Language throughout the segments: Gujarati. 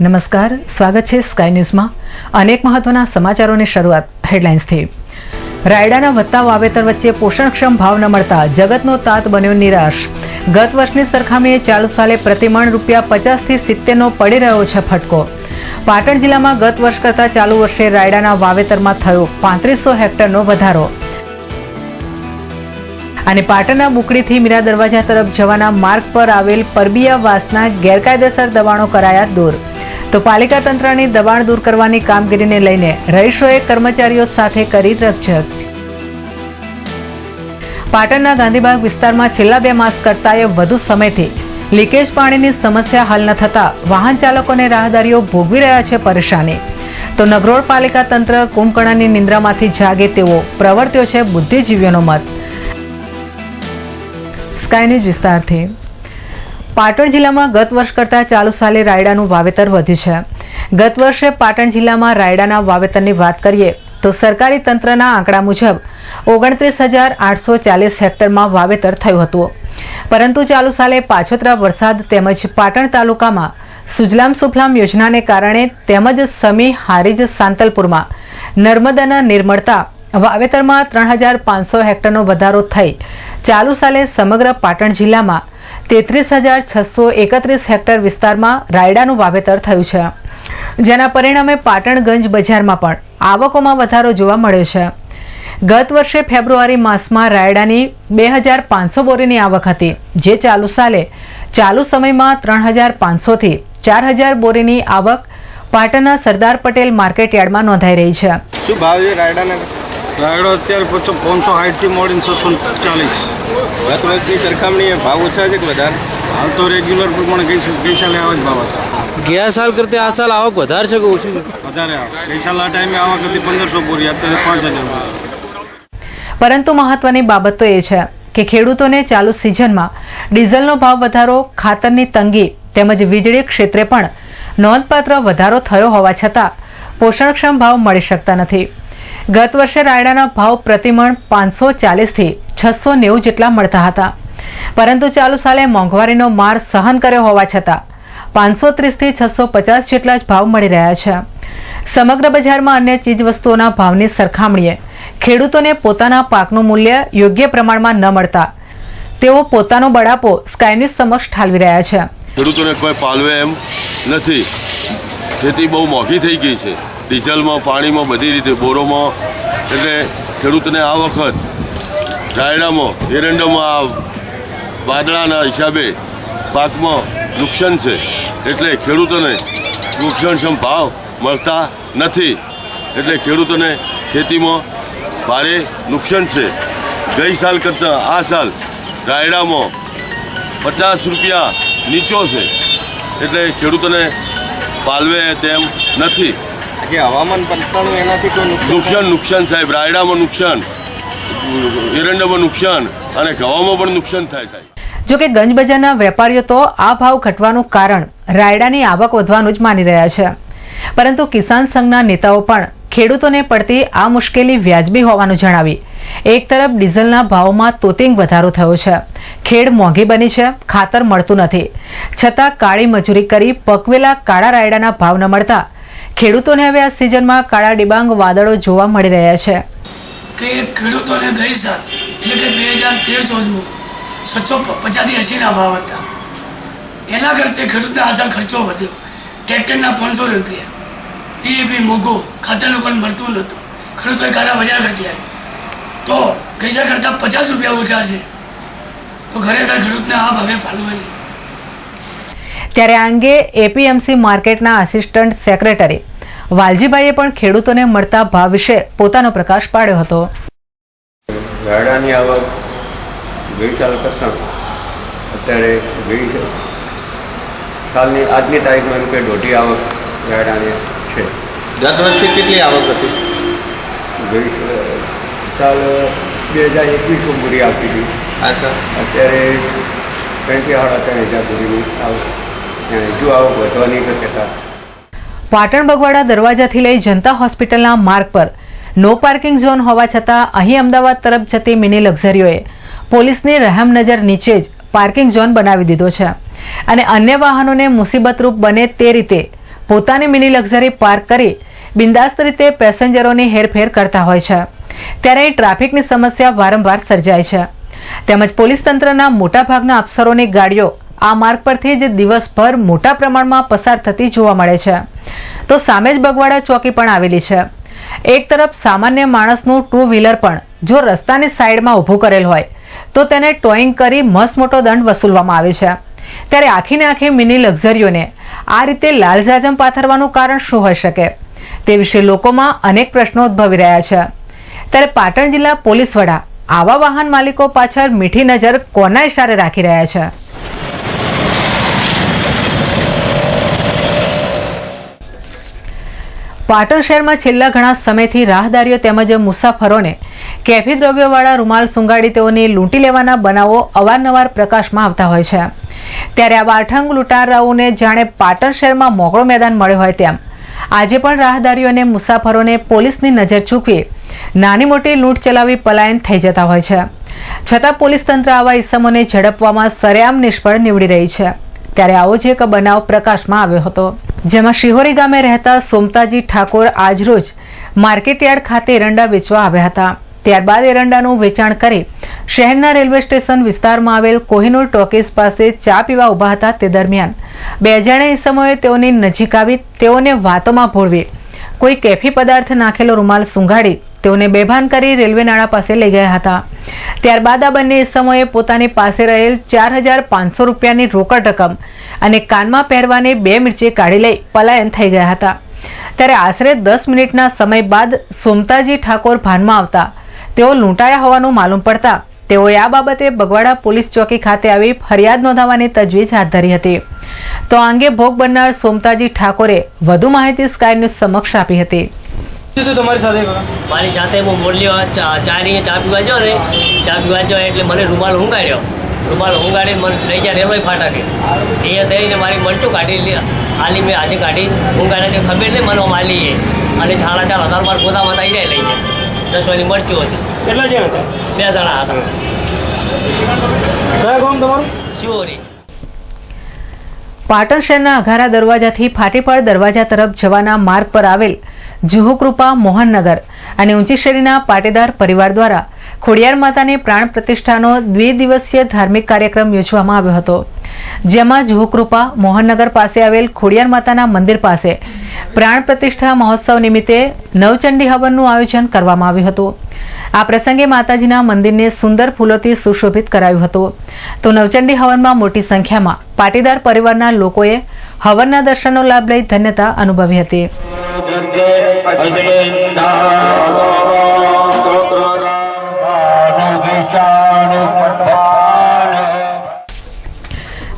નમસ્કાર, સ્વાગત છે સ્કાય ન્યૂઝમાં। અનેક મહત્વના સમાચારોની શરૂઆત હેડલાઇન્સથી। રાયડાના વધતા વાવેતર વચ્ચે પોષણક્ષમ ભાવ ન મળતા જગતનો તાત બન્યો નિરાશ। ગત વર્ષની સરખામણીએ ચાલુ સાલે પ્રતિમણ ₹50 થી 70નો પડી રહ્યો છે ફટકો। પાટણ જિલ્લામાં ગત વર્ષ કરતાં ચાલુ વર્ષે રાયડાના વાવેતરમાં થયો 3500 હેક્ટરનો વધારો। અને પાટણના બુકડીથી મીરા દરવાજા તરફ જવાના માર્ગ પર આવેલ પરબિયા વાસના ગેરકાયદેસર દબાણો કરાયા દૂર। તો પાલિકા તંત્રની દબાણ દૂર કરવાની કામગીરીને લઈને રહીશોએ કર્મચારીઓ સાથે કરી રકઝક। પાટણના ગાંધીબાગ વિસ્તારમાં છેલ્લા 2 માસ કરતાંય વધુ સમયથી લીકેજ પાણીની સમસ્યા હલ ન થતા વાહન ચાલકો અને રાહદારીઓ ભોગવી રહ્યા છે પરેશાની। તો નગરોળ પાલિકા તંત્ર કુંભકર્ણની નિંદ્રામાંથી જાગે તેવો પ્રવર્ત્યો છે બુદ્ધિજીવીઓનો મત। સ્કાય ન્યૂઝ વિસ્તારથી। પાટણ જિલ્લામાં ગત વર્ષ કરતાં ચાલુ સાલે રાયડાનું વાવેતર વધ્યું છે। ગત વર્ષે પાટણ જિલ્લામાં રાયડાના વાવેતરની વાત કરીએ તો સરકારી તંત્રના આંકડા મુજબ 29,840 હેક્ટરમાં વાવેતર થયું હતું, પરંતુ ચાલુ સાલે પાછોતરા વરસાદ તેમજ પાટણ તાલુકામાં સુજલામ સુફલામ યોજનાને કારણે તેમજ સમી હારીજ સાંતલપુરમાં નર્મદાના નીર મળતા વાવેતરમાં 3,500 હેક્ટરનો વધારો થઈ ચાલુ સાલે સમગ્ર પાટણ જિલ્લામાં 33,631 હેક્ટર વિસ્તારમાં રાયડાનું વાવેતર થયું છે, જેના પરિણામે પાટણગંજ બજારમાં પણ આવકોમાં વધારો જોવા મળ્યો છે। ગત વર્ષે ફેબ્રુઆરી માસમાં રાયડાની 2,500 બોરીની આવક હતી, જે ચાલુ સાલે ચાલુ સમયમાં 3,500 થી 4,000 બોરીની આવક પાટણના સરદાર પટેલ માર્કેટ યાર્ડમાં નોંધાઈ રહી છે। શું ભાવ છે રાયડાના? રાયડો અત્યારે 560 થી મોડીને 640। ગત વર્ષની સરખામણીએ ભાવ ઓછા છે કે વધારે? હાલ તો રેગ્યુલર પ્રમાણે ગઈ સાલે આવા જ ભાવ હતા। ગયા સાલ કરતાં આ સાલ આવક વધારે છે કે ઓછી છે? વધારે આવે। ગઈ સાલ આ ટાઈમે આવક હતી 1,500 બોરી, અત્યારે 5,000। પરંતુ મહત્વની બાબત તો એ છે કે ખેડૂતોને ચાલુ સિઝનમાં ડીઝલનો ભાવ વધારો, ખાતરની તંગી તેમજ વીજળી ક્ષેત્રે પણ નોંધપાત્ર વધારો થયો હોવા છતાં પોષણક્ષમ ભાવ મળી શકતા નથી। ગત વર્ષે રાયડાના ભાવ પ્રતિમણ 540 થી 690 જેટલા મળતા હતા, પરંતુ ચાલુ સાલે મોંઘવારીનો માર સહન કર્યો હોવા છતાં 530 થી 650 જેટલા જ ભાવ મળી રહ્યા છે। સમગ્ર બજારમાં અન્ય ચીજવસ્તુઓના ભાવની સરખામણીએ ખેડૂતોને પોતાના પાકનું મૂલ્ય યોગ્ય પ્રમાણમાં ન મળતા તેઓ પોતાનો બળાપો સ્કાય ન્યૂઝ સમક્ષ ઠાલવી રહ્યા છે। ખેડૂતોને કોઈ પાલવે એમ નથી। ખેતી બહુ મોંઘી થઈ ગઈ છે, ડીઝલમાં, પાણીમાં, બધી રીતે, બોરોમાં। એટલે ખેડૂતને આ વખત રાયડામાં, એરંડામાં વાદળાના હિસાબે પાકમાં નુકસાન છે, એટલે ખેડૂતોને નુકસાનક્ષમ ભાવ મળતા નથી, એટલે ખેડૂતોને ખેતીમાં ભારે નુકસાન છે। ગઈ સાલ કરતાં આ સાલ રાયડામાં ₹50 નીચો છે, એટલે ખેડૂતોને પાલવે તેમ નથી। કે હવામાન પલટાનું એનાથી કોઈ નુકસાન સાહેબ, રાયડામાં નુકસાન, એરંડામાં નુકસાન અને ઘઉંમાં પણ નુકસાન થાય સાહેબ। જો કે ગંજ બજારના વેપારીઓ તો આ ભાવ ઘટવાનું કારણ રાયડાની આવક વધવાનું જ માની રહ્યા છે, પરંતુ કિસાન સંઘના નેતાઓ પણ ખેડૂતોને પડતી આ મુશ્કેલી વ્યાજબી હોવાનું જણાવી એક તરફ ડીઝલના ભાવમાં તોતિંગ વધારો થયો છે, ખેડ મોંઘી બની છે, ખાતર મળતું નથી, છતાં કાળી મજૂરી કરી પકવેલા કાળા રાયડાના ભાવ ન મળતા ખેડૂતોને હવે આ સિઝનમાં કાળા ડિબાંગ વાદળો જોવા મળી રહ્યા છે। કે ખેડૂતોને ગઈ સાલ એટલે કે 2013-14માં 750 થી 80ના ભાવ હતા। એના કરતે ખેડૂતને આ સાલ ખર્ચો વધ્યો। ટ્રેક્ટરના ₹500, ડીએપી મોંઘું, ખાતરનું પણ મળતું નહોતું, ખેડૂતોએ કાળા બજાર ખર્ચ્યા, તો ગઈ સાલ કરતાં ₹50 ઓછા છે, તો ખરેખર ખેડૂતને આ ભાવે ફાળવે નહીં। ત્યારે આ અંગે એપીએમસી માર્કેટના આસિસ્ટન્ટ સેક્રેટરી વાલજીભાઈએ પણ ખેડૂતોને મળતા ભાવ વિશે પોતાનો પ્રકાશ પાડ્યો હતો। રાયડાની આવક ગઈ સાલ કરતાં અત્યારે ગઈ સાલની આજની તારીખમાં એમ કે દોઢી આવક રાયડાની છે। ગત વર્ષે કેટલી આવક હતી? ગઈ સાલ 2,021 બોરી આવતી હતી, અત્યારે 3,000 થી 3,500 બોરીની આવક, હજુ આવક વધવાની શક્યતા। પાટણ બગવાડા દરવાજાથી લઈ જનતા હોસ્પિટલના માર્ગ પર નો પાર્કિંગ ઝોન હોવા છતાં અહીં અમદાવાદ તરફ જતી મિની લક્ઝરીઓએ પોલીસની રહેમ નજર નીચે જ પાર્કિંગ ઝોન બનાવી દીધો છે અને અન્ય વાહનોને મુસીબતરૂપ બને તે રીતે પોતાની મિની લક્ઝરી પાર્ક કરી બિંદાસ્ત રીતે પેસેન્જરોની હેરફેર કરતા હોય છે, ત્યારે ટ્રાફિકની સમસ્યા વારંવાર સર્જાય છે. તેમજ પોલીસ તંત્રના મોટાભાગના અફસરોની ગાડીઓ આ માર્ગ પરથી જ દિવસભર મોટા પ્રમાણમાં પસાર થતી જોવા મળે છે. તો સામે જ બગવાડા ચોકી પણ આવેલી છે. એક તરફ સામાન્ય માણસનું ટુ વ્હીલર પણ જો રસ્તાની સાઈડમાં ઊભું કરેલ હોય તો તેને ટોઈંગ કરી મસ્ત મોટો દંડ વસૂલવામાં આવે છે. ત્યારે આખીને આખી મિની લક્ઝરીઓને આ રીતે લાલજાજમ પાથરવાનું કારણ શું હોઈ શકે તે વિશે લોકોમાં અનેક પ્રશ્નો ઉદ્ભવી રહ્યા છે. ત્યારે પાટણ જિલ્લા પોલીસ વડા આવા વાહન માલિકો પાછળ મીઠી નજર કોના ઇશારે રાખી રહ્યા છે? પાટણ શહેરમાં છેલ્લા ઘણા સમયથી રાહદારીઓ તેમજ મુસાફરોને કેફી દ્રવ્યોવાળા રૂમાલ સુંગાડી તેઓને લૂંટી લેવાના બનાવો અવારનવાર પ્રકાશમાં આવતા હોય છે. ત્યારે આ બાઠંગ લૂંટારાઓને જાણે પાટણ શહેરમાં મોકળો મેદાન મળ્યો હોય તેમ આજે પણ રાહદારીઓ અને મુસાફરોને પોલીસની નજર ચૂકવી નાની મોટી લૂંટ ચલાવી પલાયન થઈ જતા હોય છે. છતાં પોલીસ તંત્ર આવા ઇસમોને ઝડપવામાં સરેઆમ નિષ્ફળ નીવડી રહી છે. ત્યારે આવો જ એક બનાવ પ્રકાશમાં આવ્યો હતો, જેમાં શિહોરી ગામે રહેતા સોમતાજી ઠાકોર આજરોજ માર્કેટયાર્ડ ખાતે એરંડા વેચવા આવ્યા હતા. ત્યારબાદ એરંડાનું વેચાણ કરી શહેરના રેલવે સ્ટેશન વિસ્તારમાં આવેલ કોહિનૂર ટોકીઝ પાસે ચા પીવા ઉભા હતા. તે દરમિયાન બે અજાણ્યા ઇસમોએ તેઓની નજીક આવી તેઓને વાતોમાં ભોળવી કોઈ કેફી પદાર્થ નાખેલો રૂમાલ સૂંઘાડી તેઓને બેભાન કરી રેલવે નાળા પાસે લઈ ગયા હતા. ત્યારબાદ આ બંને ઇસમોએ પોતાની પાસે રહેલ 4,500 રૂપિયાની રોકડ રકમ અને કાનમાં પહેરવાની 2 મિર્ચી કાઢી લઈ પલાયન થઈ ગયા હતા. ત્યારે આશરે 10 મિનિટના સમય બાદ સોમતાજી ઠાકોર ભાનમાં આવતા તેઓ લૂંટાયા હોવાનું માલુમ પડતા તેઓએ આ બાબતે બગવાડા પોલીસ ચોકી ખાતે આવી ફરિયાદ નોંધાવવાની તજવીજ હાથ ધરી હતી. તો આ અંગે ભોગ બનનાર સોમતાજી ઠાકોરે વધુ માહિતી સ્કાય ન્યૂઝ સમક્ષ આપી હતી. મારી સાથે હું મોરલી ચા પીવા ગયો ને, ચા પીવા ગયો એટલે મને રૂમાલ ઊંઘાડીને મને લઈ ગયા રેલવે ફાટાકે. અહીંયા થઈને મારી મરચું કાઢી હાલી મેં હાથે કાઢી ઊંઘાડે ખબર નહીં મને માલી અને 4,000 માર ગોદામાં આવી જાય લઈ જાય. 10 વાળી મરચું હતી. કેટલા જણ હતા? 2 જણા હતા. કયા ગામ તમારું? શિહોરી. પાટણ શહેરના અઘારા દરવાજાથી ફાટીપાળ દરવાજા તરફ જવાના માર્ગ પર આવેલ જુહુકૃપા મોહનનગર અને ઊંચી શેરીના પાટીદાર પરિવાર દ્વારા ખોડિયાર માતાની પ્રાણ પ્રતિષ્ઠાનો દ્વિદિવસીય ધાર્મિક કાર્યક્રમ યોજવામાં આવ્યો હતો, જેમાં જુહુકૃપા મોહનનગર પાસે આવેલ ખોડિયાર માતાના મંદિર પાસે પ્રાણ પ્રતિષ્ઠા મહોત્સવ નિમિત્તે નવચંડી હવનનું આયોજન કરવામાં આવ્યું હતું. આ પ્રસંગે માતાજીના મંદિરને સુંદર ફૂલોથી સુશોભિત કરાયું હતું. તો નવચંડી હવનમાં મોટી સંખ્યામાં પાટીદાર પરિવારના લોકોએ હવનના દર્શનનો લાભ લઈ ધન્યતા અનુભવી હતી.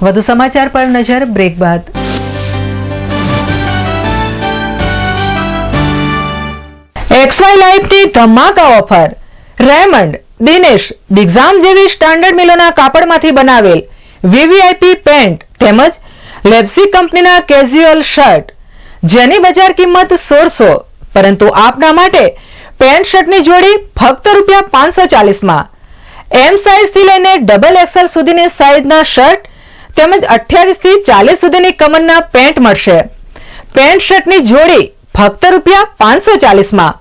વધુ સમાચાર પર નજર બ્રેક બાદ. XY લાઇફની ધમાકા ઓફર. રેમન્ડ, દિનેશ, દિગ્ઝામ જેવી સ્ટાન્ડર્ડ મિલોના કાપડમાંથી બનાવેલ VVIP પેન્ટ તેમજ લેપ્સી કંપનીના કેઝ્યુઅલ શર્ટ, જેની બજાર કિંમત 1,600, પરંતુ આપના માટે પેન્ટ શર્ટની જોડી ફક્ત ₹540માં. M સાઇઝથી લઈને XXL સુધીની સાઇઝના શર્ટ તેમજ 28 થી 40 સુધીની કમરના પેન્ટ મળશે. પેન્ટ શર્ટની જોડી ફક્ત ₹540માં.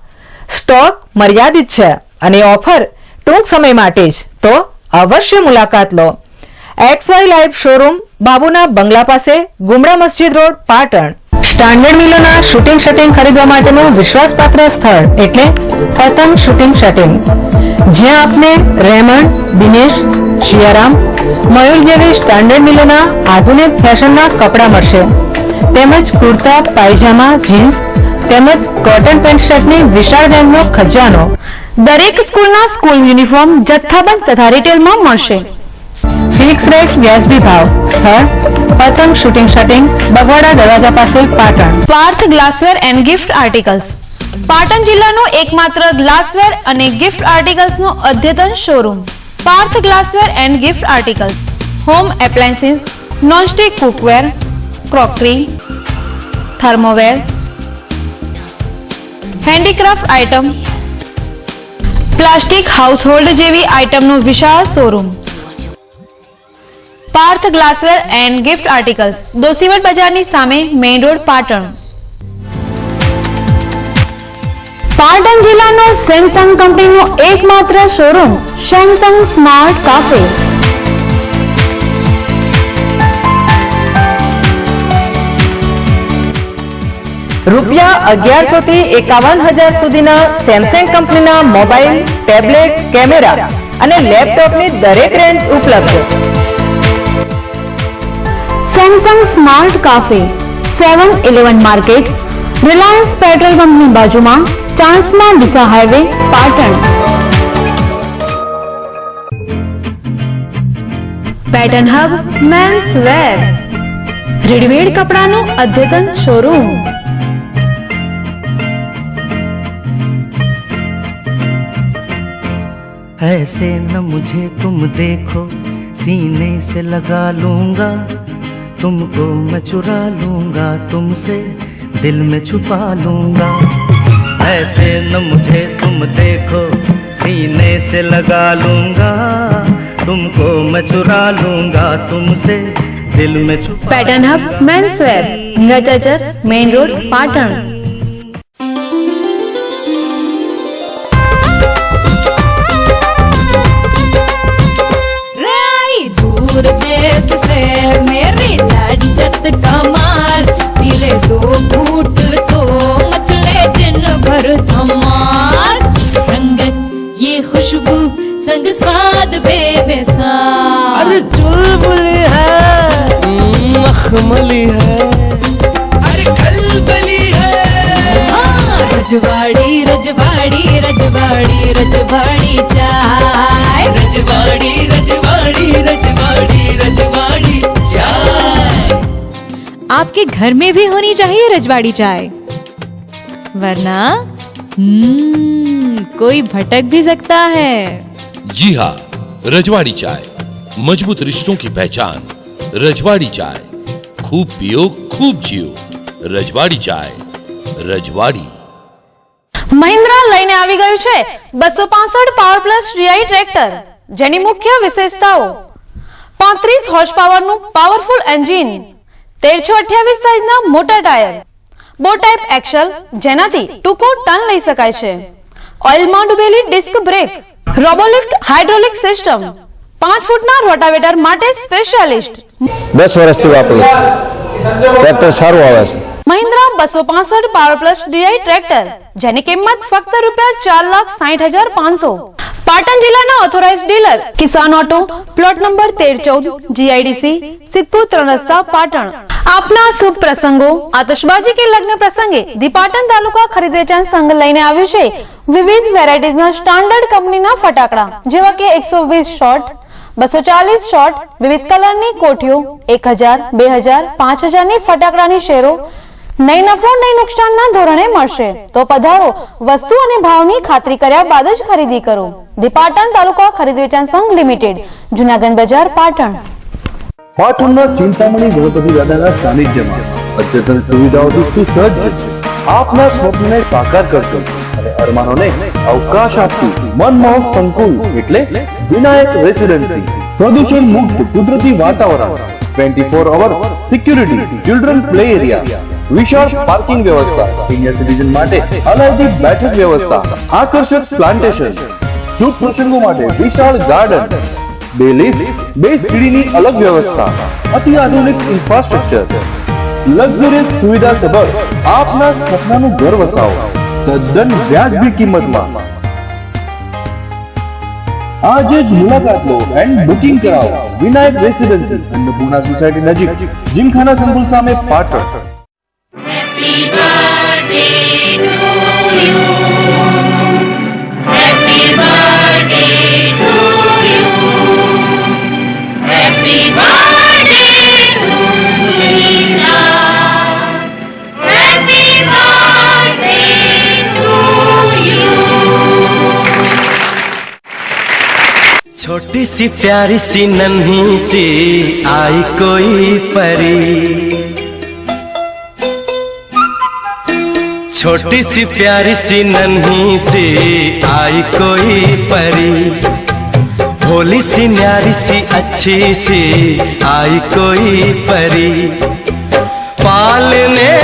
સ્ટોક મર્યાદિત છે અને ઓફર ટૂંક સમય માટે જ, તો અવશ્ય મુલાકાત લો. XY લાઇફ શોરૂમ, બાબુના બંગલા પાસે, ગુમરા મસ્જિદ રોડ, પાટણ. સ્ટાન્ડર્ડ મિલોના શૂટિંગ શટિંગ ખરીદવા માટેનું વિશ્વાસપાત્ર સ્થળ એટલે પતંગ શૂટિંગ શટિંગ, જ્યાં આપને રેમન્ડ, દિનેશ, શિયારામ, મયુર જેવી સ્ટાન્ડર્ડ મિલોના આધુનિક ફેશનના કપડાં મળશે, તેમજ કુર્તા, પાયજામા, જીન્સ તેમજ કોટન પેન્ટ શર્ટની વિશાળ રેન્જનો ખજાનો. દરેક સ્કૂલના સ્કૂલ યુનિફોર્મ જથ્થાબંધ તથા રિટેલમાં મળશે. ફિક્સ રેટ, વ્યાજબી ભાવ. સ્થળ પતંગ શૂટિંગ શટિંગ, બગવાડા દરવાજા પાસે, Patan. Parth glassware and gift articles, Patan જિલ્લાનો એકમાત્ર ગ્લાસવેર અને ગિફ્ટ આર્ટિકલ્સનો અદ્યતન showroom. Parth glassware and gift articles, home appliances, nonstick cookware, crockery, thermoware, handicraft item, plastic household જેવી આઇટમનું વિશાળ showroom. Parth glassware and gift articles, Doshivad બજારની સામે, મેઇન રોડ, પાટણ. પાટણ જિલ્લાનો સેમસંગ કંપનીનો એકમાત્ર શોરૂમ સેમસંગ સ્માર્ટ કાફે. રૂપિયા 1100 થી 51,000 સુધીના સેમસંગ કંપનીના મોબાઈલ, ટેબ્લેટ, કેમેરા અને લેપટોપની દરેક રેન્જ ઉપલબ્ધ. Samsung smart cafe 7-11 market, Reliance petrol પંપની બાજુમાં, Chanasma Deesa highway, Patan. Pattern hub men's wear, readymade કપડાનું અદ્યતન શોરૂમ. ऐसे न मुझे तुम देखो, सीने से लगा लूंगा, तुमको मैं चुरा लूंगा, तुमसे दिल में छुपा लूंगा. ऐसे न मुझे तुम देखो, सीने से लगा लूंगा, तुमको मैं चुरा लूंगा, तुमसे दिल में छुपा. પેટર્ન હબ મેન્સ વેર, નીરજાચર, મેઇન રોડ, પાટણ. दूर देश से मेरी लज्जत कमाल, पीले 2 घूंट तो मचले दिन भर धमाल. रंगत ये खुशबू संग स्वाद बेमिसाल. अरे चुलबुली है, मखमली है, अरे कलबली है. रजवाड़ी रजवाड़ी रजवाड़ी रजवाड़ी चाय, रजवाड़ी रजवाड़ी रजवाड़ी रजवाड़ी चाय. आपके घर में भी होनी चाहिए रजवाड़ी चाय, वरना कोई भटक भी सकता है. जी हाँ, रजवाड़ी चाय मजबूत रिश्तों की पहचान. रजवाड़ी चाय, खूब पियो खूब जियो. रजवाड़ी चाय, रजवाड़ी. મહિન્દ્રા લઈને આવી ગયું છે 265 પાવર પ્લસ ડીઆઈ ટ્રેક્ટર, જેની મુખ્ય વિશેષતાઓ: 35 હોર્સ પાવરનું પાવરફુલ એન્જિન, 1328 સાઈઝના મોટા ટાયર, બો ટાઈપ એક્સલ જેનાથી ટૂંકો ટર્ન લઈ શકાય છે, ઓઇલમાં ડૂબેલી disc brake, Robolift hydraulic system, 5 ફૂટના રોટાવેટર માટે સ્પેશિયાલિસ્ટ. 10 વર્ષથી વાપરું, ટ્રેક્ટર સારું આવે છે. Mahindra 265 power plus DI tractor, જેની કિંમત ફક્ત ₹4,60,500. પાટણ જિલ્લાના authorized dealer Kisan auto, plot number 13-14, GIDC, Sidhpur 3 રસ્તા, પાટણ. આપના શુભ પ્રસંગો, આતશબાજી કે લગ્ન પ્રસંગે દી પાટણ તાલુકા ખરીદ વેચાણ સંઘ લઈને આવ્યું છે વિવિધ વેરાયટીઝના સ્ટાન્ડર્ડ કંપનીના ફટાકડા, જેવા કે 120 શોટ, 240 શોટ, વિવિધ કલરની કોઠીઓ, 1000, 2000, 5000 ની ફટાકડાની શેરો નહીં નફો નહીં નુકસાનના ધોરણે મળશે. તો પધારો, વસ્તુ અને ભાવની ખાતરી કર્યા બાદ જ ખરીદી કરો. દી પાટણ તાલુકા ખરીદ વેચાણ સંઘ લિમિટેડ, જુનાગંજ બજાર, પાટણ. પાટણના ચિંતામણી ગણપતિ દાદાના સાનિધ્યમાં અદ્યતન સુવિધાઓથી સુસજ્જ આપના સ્વપ્નને સાકાર કરતું અને અરમાનોને અવકાશ આપતું મનમોહક સંકુલ એટલે વિનાયક રેસિડેન્સી. પ્રદૂષણ મુક્ત કુદરતી વાતાવરણ, 24 અવર સિક્યુરિટી, ચિલ્ડ્રન પ્લે એરિયા, વિશાળ પાર્કિંગ વ્યવસ્થા, સિનિયર સિટીઝન માટે અલાયદી બેઠક વ્યવસ્થા, આકર્ષક પ્લાન્ટેશન, શુભ પ્રસંગો માટે વિશાળ ગાર્ડન, 2 લિફ્ટ, 2 સીડીની અલગ વ્યવસ્થા, અતિ આધુનિક ઇન્ફ્રાસ્ટ્રક્ચર, લક્ઝરિયસ સુવિધા સભર આપના સપનાનું ઘર વસાવો તદ્દન વ્યાજબી કિંમતમાં. આજે જ મુલાકાત લો એન્ડ બુકિંગ કરાવો. વિનાયક રેસિડેન્સી, અન્નપૂર્ણા સોસાયટી નજીક, જીમખાના સંકુલ સામે, Patan. Happy birthday to you. Happy birthday to you. Happy birthday to Lisa. Happy birthday to you. छोटी सी प्यारी सी नन्ही सी आई कोई परी, छोटी सी प्यारी सी नन्ही सी आई कोई परी, भोली सी न्यारी सी अच्छी सी आई कोई परी, पालने में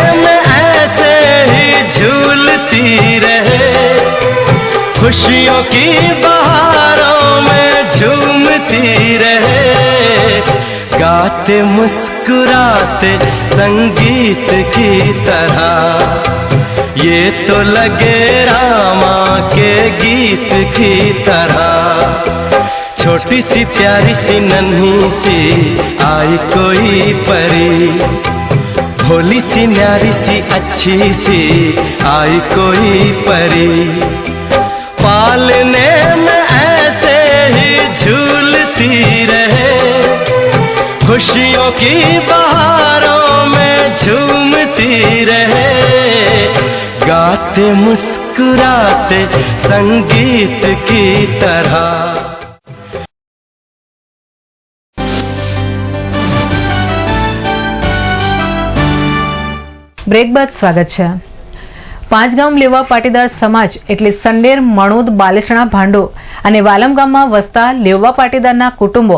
ऐसे ही झूलती रहे, खुशियों की बहारों में झूमती रहे, गाते मुस्कुराते संगीत की तरह। ये तो लगे रामा के गीत की तरह। छोटी सी प्यारी सी नन्ही सी आई कोई परी, भोली सी न्यारी सी अच्छी सी आई कोई परी। पालने में ऐसे ही झूलती रहे, खुशियों की बहारों में झूमती रहे, गाते मुस्कुराते संगीत की तरह। બ્રેક બાદ સ્વાગત છે। પાંચગામ લેવા પાટીદાર સમાજ એટલે સંડેર, મણોદ, બાલેસણા, ભાંડો અને વાલમ ગામમાં વસતા લેવા પાટીદારના કુટુંબો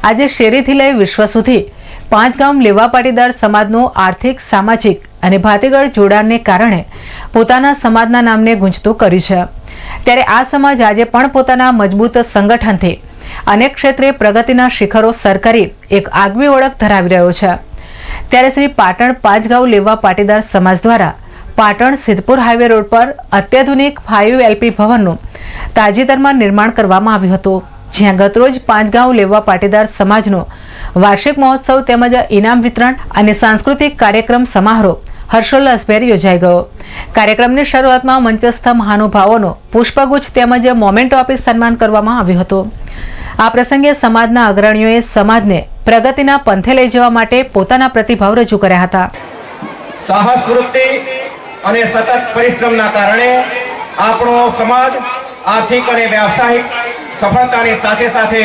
આજે શેરીથી લઈ વિશ્વ સુધી પાંચગામ લેવા પાટીદાર સમાજનું આર્થિક, સામાજિક અને ભાતીગળ જોડાણને કારણે પોતાના સમાજના નામને ગુંજતું કર્યું છે। ત્યારે આ સમાજ આજે પણ પોતાના મજબૂત સંગઠનથી અનેક ક્ષેત્રે પ્રગતિના શિખરો સર કરી એક આગવી ઓળખ ધરાવી રહ્યો છે। ત્યારે શ્રી પાટણ પાંચગાંવ લેવા પાટીદાર સમાજ દ્વારા પાટણ સિદ્ધપુર હાઈવે રોડ પર અત્યાધુનિક 5 LP ભવનનું તાજેતરમાં નિર્માણ કરવામાં આવ્યું હતું, જ્યાં ગતરોજ પાંચગાંવ લેવા પાટીદાર સમાજનો વાર્ષિક મહોત્સવ તેમજ ઇનામ વિતરણ અને સાંસ્કૃતિક કાર્યક્રમ સમારોહ હર્ષોલ્લાસભેર યોજાઈ ગયો। કાર્યક્રમની શરૂઆતમાં મંચસ્થ મહાનુભાવોનો પુષ્પગુચ્છ તેમજ મોમેન્ટો આપી સન્માન કરવામાં આવ્યું હતું। આ પ્રસંગે સમાજના અગ્રણીઓએ સમાજને પ્રગતિના પંથે લઈ જવા માટે પોતાના પ્રતિભાવ રજૂ કર્યા હતા। સાહસ વૃત્તિ અને સતત પરિશ્રમના કારણે આપણો સમાજ આર્થિક અને વ્યાવસાયિક સફળતાની સાથે સાથે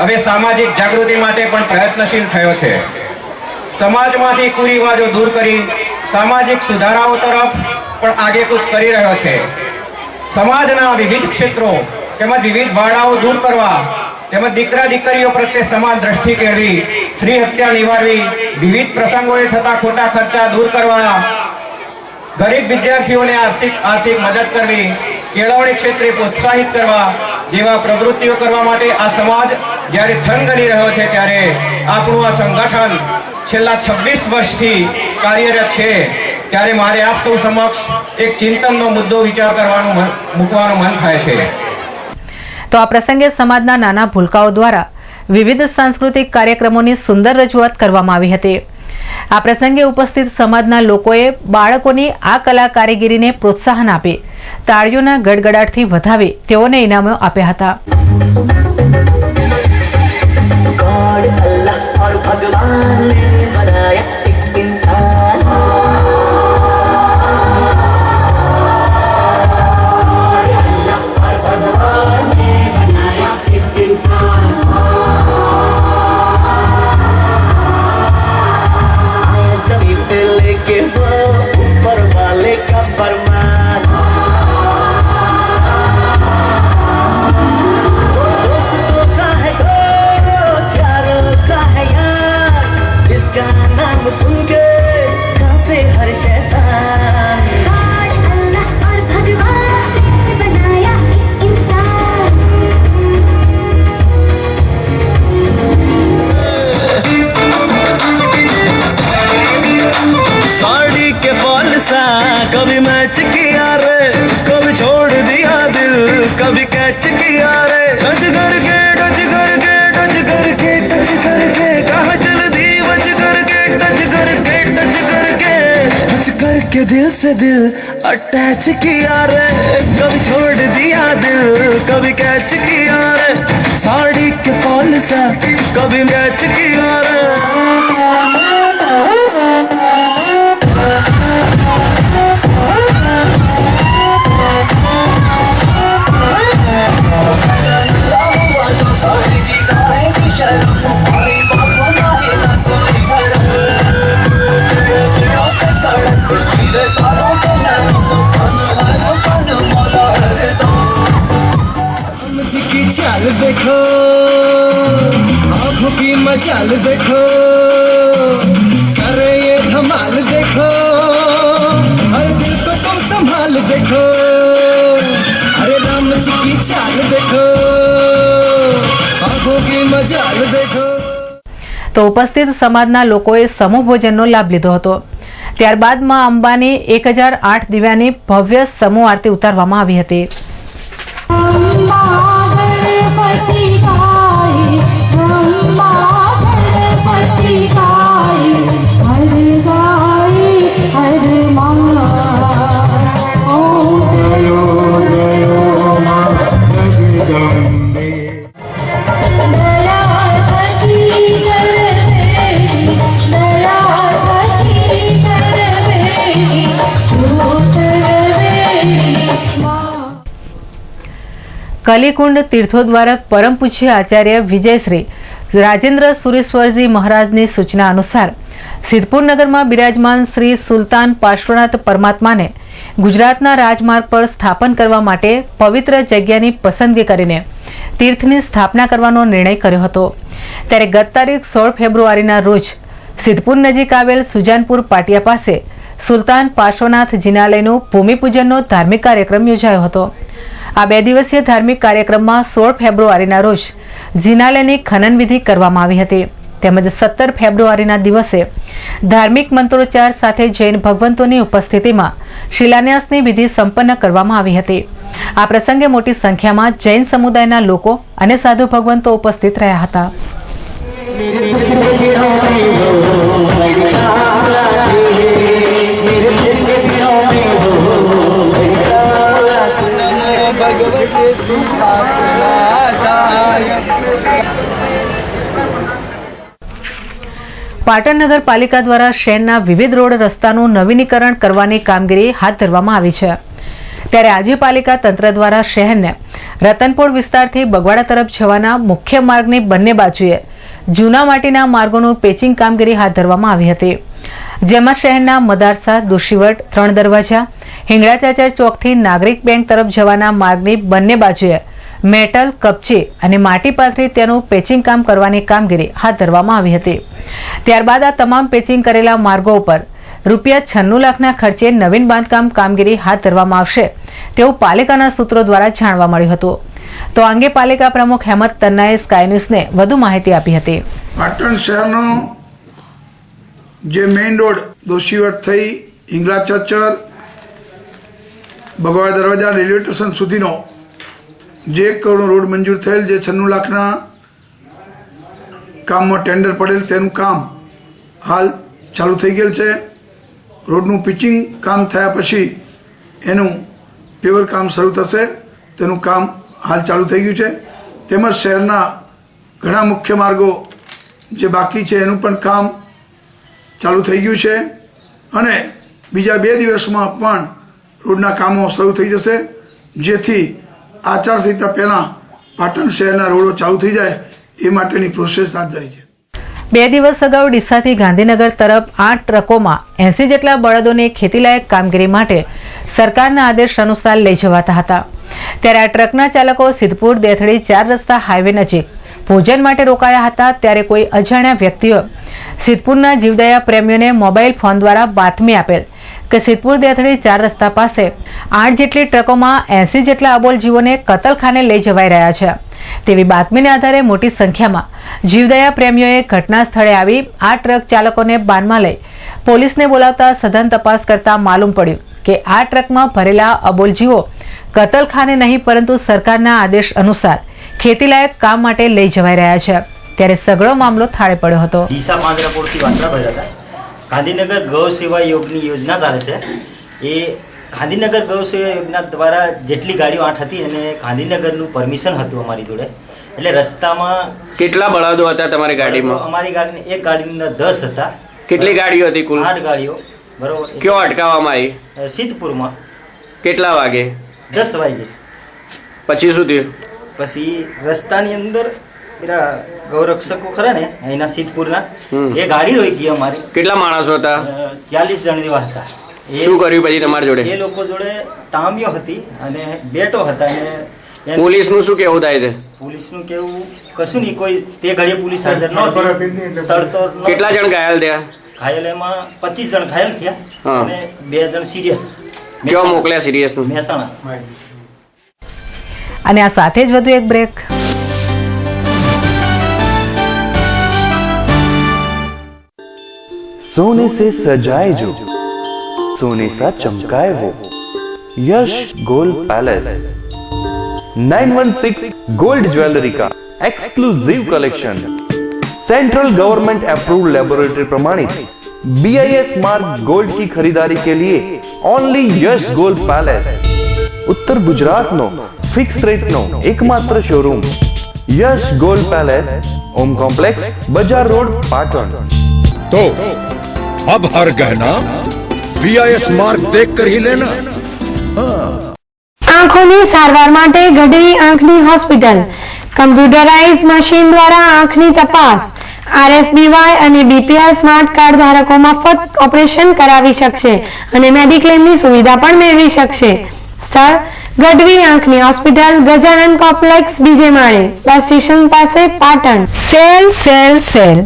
હવે સામાજિક જાગૃતિ માટે પણ પ્રયત્નશીલ થયો છે। સમાજમાંથી કુરિવાજો દૂર કરી સામાજિક સુધારાઓ તરફ પણ આગેકૂચ કરી રહ્યો છે। સમાજના વિવિધ ક્ષેત્રો તેમજ વિવિધ વાડાઓ દૂર કરવા તેમજ દીકરા દીકરીઓ પ્રત્યે સમાન દ્રષ્ટિ કેળવી, સ્ત્રી હત્યા નિવારવી, વિવિધ પ્રસંગોએ થતા ખોટા ખર્ચા દૂર કરવા, ગરીબ વિદ્યાર્થીઓને આર્થિક મદદ કરવી, કેળવણી ક્ષેત્રે પ્રોત્સાહિત કરવા જેવા પ્રવૃત્તિઓ કરવા માટે આ સમાજ જ્યારે થનગની રહ્યો છે, ત્યારે આપણું આ સંગઠન છેલ્લા 26 વર્ષથી કાર્યરત છે। ત્યારે મારે આપ સૌ સમક્ષ એક ચિંતનનો મુદ્દો વિચાર મૂકવાનું મન થાય છે। તો આ પ્રસંગે સમાજના નાના ભૂલકાઓ દ્વારા વિવિધ સાંસ્કૃતિક કાર્યક્રમોની સુંદર રજૂઆત કરવામાં આવી હતી। આ પ્રસંગે ઉપસ્થિત સમાજના લોકોએ બાળકોની આ કલા કારીગરીને પ્રોત્સાહન આપી તાળીઓના ગડગડાટથી વધાવી તેઓને ઇનામો આપ્યા હતા। कभी मैच किया रे, कभी छोड़ दिया दिल, कभी कैच किया रे, टच करके टच करके टच करके टच करके कहाँ चल दी बच करके टच करके टच करके टच करके दिल से दिल अटैच किया रे, कभी छोड़ दिया दिल, कभी कैच किया रे, साड़ी के फॉल सा कभी मैच किया रे। चाल देखो, आंखों की मचाल देखो, करे ये धमाल देखो, अरे दिल को तुम संभाल देखो, अरे राम नाच की चाल देखो, आंखों की मजाल देखो। તો ઉપસ્થિત સમાજના લોકોએ સમૂહ ભોજનનો લાભ લીધો હતો. ત્યારબાદ માં અંબાની 1008 દિવ્યાની ભવ્ય સમૂહ આરતી ઉતારવામાં આવી હતી. કલિકુંડ તીર્થોદ્વારક પરમ પૂજ્ય આચાર્ય વિજયશ્રી રાજેન્દ્ર સુરેશ્વરજી મહારાજની સૂચના અનુસાર સિદ્ધપુર નગરમાં બિરાજમાન શ્રી સુલતાન પાર્શ્વનાથ પરમાત્માને ગુજરાતના રાજમાર્ગ પર સ્થાપન કરવા માટે પવિત્ર જગ્યાની પસંદગી કરીને તીર્થની સ્થાપના કરવાનો નિર્ણય કર્યો હતો. ત્યારે ગત તારીખ 16 ફેબ્રુઆરીના રોજ સિદ્ધપુર નજીક આવેલ સુજાનપુર પાટિયા પાસે સુલતાન પાર્શ્વનાથ જિનાલયનું ભૂમિપૂજનનો ધાર્મિક કાર્યક્રમ યોજાયો હતો. આ 2 દિવસીય ધાર્મિક કાર્યક્રમમાં 16 ફેબ્રુઆરીના રોજ જિનાલયની ખનન વિધિ કરવામાં આવી હતી. તેમજ 17 ફેબ્રુઆરીના દિવસે ધાર્મિક મંત્રોચ્ચાર સાથે જૈન ભગવંતોની ઉપસ્થિતિમાં શિલાન્યાસની વિધિ સંપન્ન કરવામાં આવી હતી. આ પ્રસંગે મોટી સંખ્યામાં જૈન સમુદાયના લોકો અને સાધુ ભગવંતો ઉપસ્થિત રહ્યા હતા. પાટણ નગરપાલિકા દ્વારા શહેરના વિવિધ રોડ રસ્તાનું નવીનીકરણ કરવાની કામગીરી હાથ ધરવામાં આવી છે. ત્યારે આજે પાલિકા તંત્ર દ્વારા શહેરને રતનપોળ વિસ્તારથી બગવાડા તરફ જવાના મુખ્ય માર્ગની બંને બાજુએ જૂના માટીના માર્ગોનું પેચિંગ કામગીરી હાથ ધરવામાં આવી હતી. જેમાં શહેરના મદારસા, દોશીવટ, 3 દરવાજા, હિંગળાચાચર ચોકથી નાગરિક બેંક તરફ જવાના માર્ગની બંને બાજુએ મેટલ, કપચી અને માટી પાથરી તેનું પેચિંગ કામ કરવાની કામગીરી હાથ ધરવામાં આવી હતી. ત્યારબાદ આ તમામ પેચિંગ કરેલા માર્ગો ઉપર રૂપિયા 96 લાખના ખર્ચે નવીન બાંધકામ કામગીરી હાથ ધરવામાં આવશે તેવું પાલિકાના સૂત્રો દ્વારા જાણવા મળ્યું હતું. તો અંગે પાલિકા પ્રમુખ હેમંત તન્નાએ સ્કાય ન્યૂઝને વધુ માહિતી આપી હતી. પાટણ શહેરનો જે મેઇન રોડ દોશીવટ થઈ હિંગળાચાચર, બગવાડા દરવાજા, રેલવે સ્ટેશન સુધીનો જે 1 કરોડનો રોડ મંજૂર થયેલ, જે 96 લાખના કામમાં ટેન્ડર પડેલ, તેનું કામ હાલ ચાલુ થઈ ગયેલ છે. રોડનું પિચિંગ કામ થયા પછી એનું પેવર કામ શરૂ થશે, તેનું કામ હાલ ચાલુ થઈ ગયું છે. તેમજ શહેરના ઘણા મુખ્ય માર્ગો જે બાકી છે એનું પણ કામ ચાલુ થઈ ગયું છે અને બીજા 2 દિવસમાં પણ રોડના કામો શરૂ થઈ જશે, જેથી આચારસંહિતા પહેલાં પાટણ શહેરના રોડો ચાલુ થઈ જાય એ માટેની પ્રોસેસ હાથ ધરી છે. 2 દિવસ અગાઉ ડીસાથી ગાંધીનગર તરફ 8 ટ્રકોમાં 80 જેટલા બળદોને ખેતીલાયક કામગીરી માટે સરકારના આદેશ અનુસાર લઈ જવાતા હતા. ત્યારે આ ટ્રકના ચાલકો સિદ્ધપુર દેથડી 4 રસ્તા હાઈવે નજીક ભોજન માટે રોકાયા હતા. ત્યારે કોઈ અજાણ્યા વ્યક્તિઓ સિદ્ધપુરના જીવદયા પ્રેમીઓને મોબાઈલ ફોન દ્વારા બાતમી આપેલ કે સિદ્ધપુર દેથડી 4 રસ્તા પાસે 8 જેટલી ટ્રકોમાં 80 જેટલા અબોલ જીવોને કતલખાને લઈ જવાઈ રહ્યા છે તેવી બાતમીને આધારે મોટી સંખ્યામાં જીવદયા પ્રેમીઓએ ઘટના સ્થળે આવી આ ટ્રક ચાલકોને બાનમાં લઈ પોલીસને બોલાવતા સઘન તપાસ કરતા માલુમ પડ્યું કે આ ટ્રકમાં ભરેલા અબોલ જીવો કતલખાને નહીં પરંતુ સરકારના આદેશ અનુસાર ખેતીલાયક કામ માટે લઈ જવાઈ રહ્યા છે. ત્યારે સઘળો મામલો થાળે પડ્યો હતો. ડીસા પાંજરાપોળથી વાસણા ભર્યા હતા. ગાંધીનગર ગૌ સેવા યોગની યોજના ચાલે છે. એ ગાંધીનગર ગૌ સેવા યોજના દ્વારા જેટલી ગાડીઓ 8 હતી અને ગાંધીનગરનું પરમિશન હતું અમારી જોડે, એટલે રસ્તામાં કેટલા બળદો હતા તમારી ગાડીમાં? અમારી ગાડીની એક ગાડીની અંદર 10 હતા. કેટલી ગાડીઓ હતી કુલ? 8 ગાડીઓ. બરોબર. ક્યાં અટકાવવામાં આવી? સિદ્ધપુરમાં. કેટલા વાગે? 10 વાગે. પછી શું થયું? પછી રસ્તાની અંદર પેલા ગૌરક્ષકો ખરા ને અહીંના સિદ્ધપુરના, એ ગાડી રોકી ગઈ અમારી. કેટલા માણસો હતા? 40 જણ જેવા હતા. શું કર્યું પછી તમારી જોડે? એ લોકો જોડે ટામીઓ હતી અને બેટો હતા. અને પોલીસનું શું કેવું થાય છે? પોલીસનું કેવું કશું નહીં, કોઈ તે ઘડીએ પોલીસ હાજર નહોતી. સ્થળ તો કેટલા જણ ઘાયલ થયા? ઘાયલ એમાં 25 જણ ઘાયલ થયા અને 2 જણ સિરિયસ. ક્યાં મોકલ્યા સિરિયસ નું? મહેસાણા. અને આ સાથે જ વધુ એક બ્રેક. सोने से सजाए जो सोने सा चमकाए वो Yash gold palace 916 gold jewellery का exclusive collection central government approved laboratory प्रमाणित BIS मार्क गोल्ड की खरीदारी के लिए only Yash gold palace Uttar Gujarat no fix rate no एकमात्र showroom Yash gold palace Om complex Bazar road Patan. तो अब हर गहना BIS मार्क देख कर ही लेना. આંખોની સારવાર માટે ગઢવી આંખની હોસ્પિટલ કમ્પ્યુટરાઇઝ મશીન દ્વારા આંખની તપાસ RSBY અને BPL સ્માર્ટ કાર્ડ ધારકો મફત ઓપરેશન કરાવી શકશે અને મેડિક્લેમની સુવિધા પણ મેળવી શકશે. સ્થળ ગઢવી આંખની હોસ્પિટલ ગજાનન કોમ્પ્લેક્સ બીજે માળે બસ સ્ટેશન પાસે પાટણ. સેલ સેલ સેલ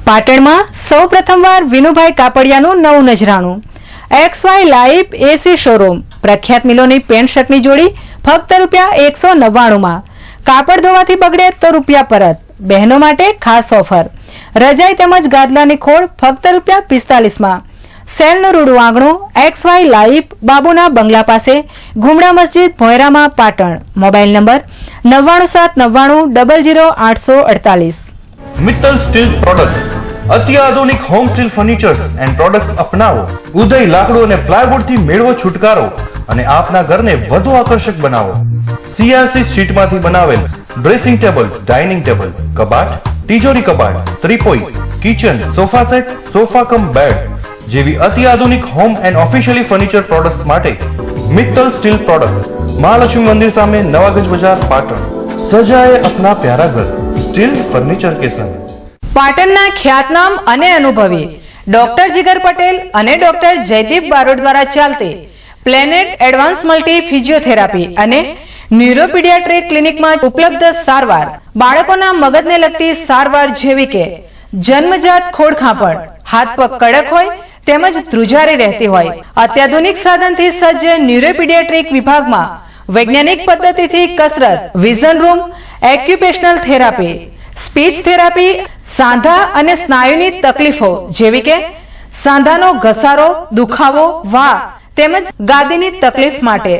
પાટણમાં સૌ પ્રથમવાર વિનુભાઈ કાપડિયાનું નવું નજરાણું XY લાઈવ AC શોરૂમ પ્રખ્યાત મિલોની પેન્ટ શર્ટની જોડી ફક્ત ₹199 કાપડ ધોવાથી બગડે તો રૂપિયા પરત. બહેનો માટે ખાસ ઓફર રજાઈ તેમજ ગાદલાની ખોળ ફક્ત ₹45. સેલનું રૂડું આંગણું XY લાઈવ બાબુના બંગલા પાસે ગુમડા મસ્જિદ ભોયરામાં Patan. Mobile number 9979900848. Mittal steel products અત્યાધુનિક home steel furnitures and products અપનાવો. ઉદય લાકડું અને પ્લાયવુડ થી મેળવો છુટકારો અને આપના ઘરને વધુ આકર્ષક બનાવો. CRC શીટમાંથી બનાવેલ ડ્રેસિંગ ટેબલ, ડાઇનિંગ ટેબલ, કબાટ, તિજોરી કબાટ, ત્રિપોઈ, kitchen, sofa set, sofa cum bed જેવી અત્યાધુનિક home and officially furniture products માટે મિત્તલ સ્ટીલ પ્રોડક્ટ્સ, મહાલક્ષ્મી મંદિર સામે નવાગંજ બજાર પાટણ. સજાએ અપના પ્યારા ઘર સ્ટીલ ફર્નિચર કે સંગ. પાટણના ખ્યાતનામ અને અનુભવી ડોક્ટર જીગર પટેલ અને ડોક્ટર જયદીપ બારોટ દ્વારા ચાલતી પ્લેનેટ એડવાન્સ મલ્ટી ફિઝિયોથેરાપી અને ન્યુરોપીડિયાટ્રિક ક્લિનિકમાં ઉપલબ્ધ સારવાર બાળકોના મગજને લગતી સારવાર જેવી કે જન્મજાત ખોડખાંપણ, હાથ પગ કડક હોય તેમજ ધ્રુજારી રહેતી હોય. અત્યાધુનિક સાધનથી સજ્જ ન્યુરોપીડિયાટ્રિક વિભાગમાં વૈજ્ઞાનિક પદ્ધતિથી કસરત, vision room, occupational therapy, speech therapy, સાંધા અને સ્નાયુની તકલીફો જેવી કે સાંધાનો ઘસારો, દુખાવો, વા તેમજ ગાદીની તકલીફ માટે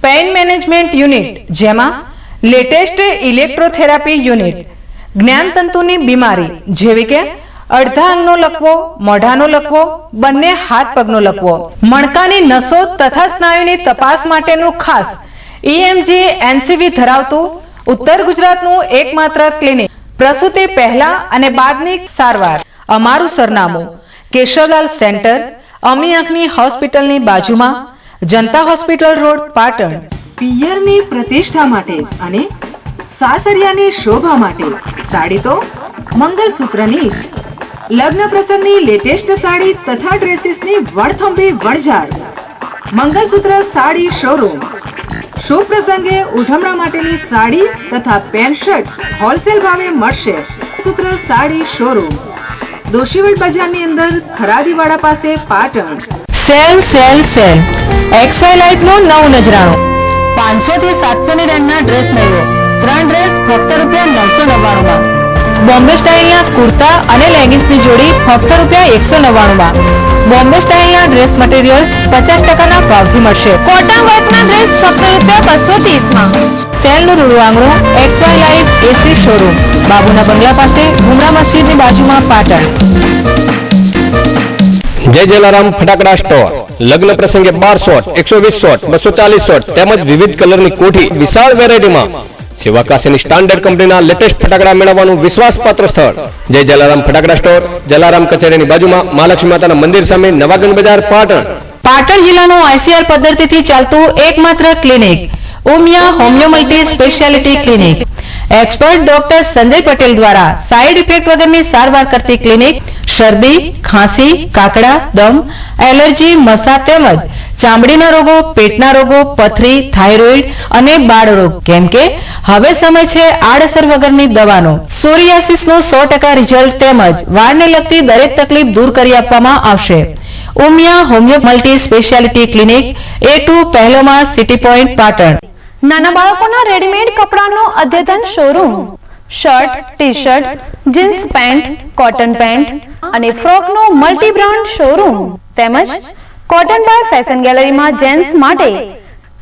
પેઇન મેનેજમેન્ટ યુનિટ જેમાં લેટેસ્ટ ઇલેક્ટ્રોથેરાપી યુનિટ, જ્ઞાનતંતુની બીમારી જેવી કે અડધા અંગનો લકવો, મોઢાનો લકવો, બંને હાથ પગનો લકવો, મણકાની નસો તથા સ્નાયુની તપાસ માટેનું ખાસ EMG NCV ધરાવતું ઉત્તર ગુજરાતનું એકમાત્ર ક્લિનિક. પ્રસૂતિ પહેલા અને બાદની સારવાર. અમારું સરનામું કેશવલાલ સેન્ટર, અમી આંખની હોસ્પિટલની બાજુમાં, જનતા હોસ્પિટલ રોડ, પાટણ. પિયરની પ્રતિષ્ઠા માટે અને સાસરિયાની શોભા માટે સાડી તો મંગલસૂત્રની જ. લગ્ન પ્રસંગની લેટેસ્ટ સાડી તથા ડ્રેસીસની વડથંભી વણઝાર. મંગલસૂત્ર સાડી શોરૂમ. શુભ પ્રસંગે ઉઠમણા માટેની સાડી તથા પેન્ટ શર્ટ હોલસેલ ભાવે મળશે. સૂત્ર સાડી શોરૂમ દોશીવડ બજારની અંદર ખરાદીવાડા પાસે, Patan. Sale sale sale XY લાઈફનું નવું નજરાણું 500 થી 700 ની રેન્જના ડ્રેસ મેળવો. 3 ડ્રેસ ફક્ત ₹999. બોમ્બે સ્ટાઇલના કુર્તા અને લેગિંગ્સની જોડી ફક્ત ₹199. બોમ્બે સ્ટાઇલના ડ્રેસ મટીરિયલ્સ 50% ભાવથી મળશે. કોટન વર્કના ડ્રેસ ફક્ત ₹230 સેલનું રૂડું આંગણું XY લાઈફ AC શોરૂમ બાબુના બંગલા પાસે, ગુમડા મસ્જિદની બાજુમાં, પાટણ. જય જલારામ ફટાકડા સ્ટોર લગ્ન પ્રસંગે 12 શોટ, 120 શોટ, 240 શોટ તેમજ વિવિધ કલરની કોઠી વિશાળ વેરાયટીમાં સેવાકાશીની સ્ટાન્ડર્ડ કંપનીના લેટેસ્ટ ફટાકડા મેળવવાનું વિશ્વાસપાત્ર સ્થળ જય જલારામ ફટાકડા સ્ટોર, જલારામ કચેરીની બાજુમાં, મહાલક્ષ્મી માતાના મંદિર સામે, નવાગંજ બજાર, પાટણ. પાટણ જિલ્લાનું ICR પદ્ધતિથી ચાલતું એકમાત્ર clinic Umiya homeo multi speciality clinic. Expert doctor Sanjay Patel દ્વારા સાઇડ ઇફેક્ટ વગરની સારવાર કરતી ક્લિનિક શરદી, ખાંસી, કાકડા, દમ, એલર્જી, મસા તેમજ ચામડીના રોગો, પેટના રોગો, પથરી, થાઇરોઇડ અને બાળરોગ. કેમ કે હવે સમય છે આડઅસર વગરની દવાનો. સોરિયાસિસનું 100% રિઝલ્ટ તેમજ વાળને લગતી દરેક તકલીફ દૂર કરી આપવામાં આવશે. Umiya homeo multi speciality clinic A2 પહેલો માળ, સિટી પોઈન્ટ, પાટણ. નાના બાળકોના રેડીમેડ કપડાનો અદ્યતન showroom, shirt, T shirt, jeans pant, cotton pant અને ફ્રોકનો મલ્ટી બ્રાન્ડ શોરૂમ તેમજ કોટન બાય ફેશન ગેલેરીમાં જેન્ટ્સ માટે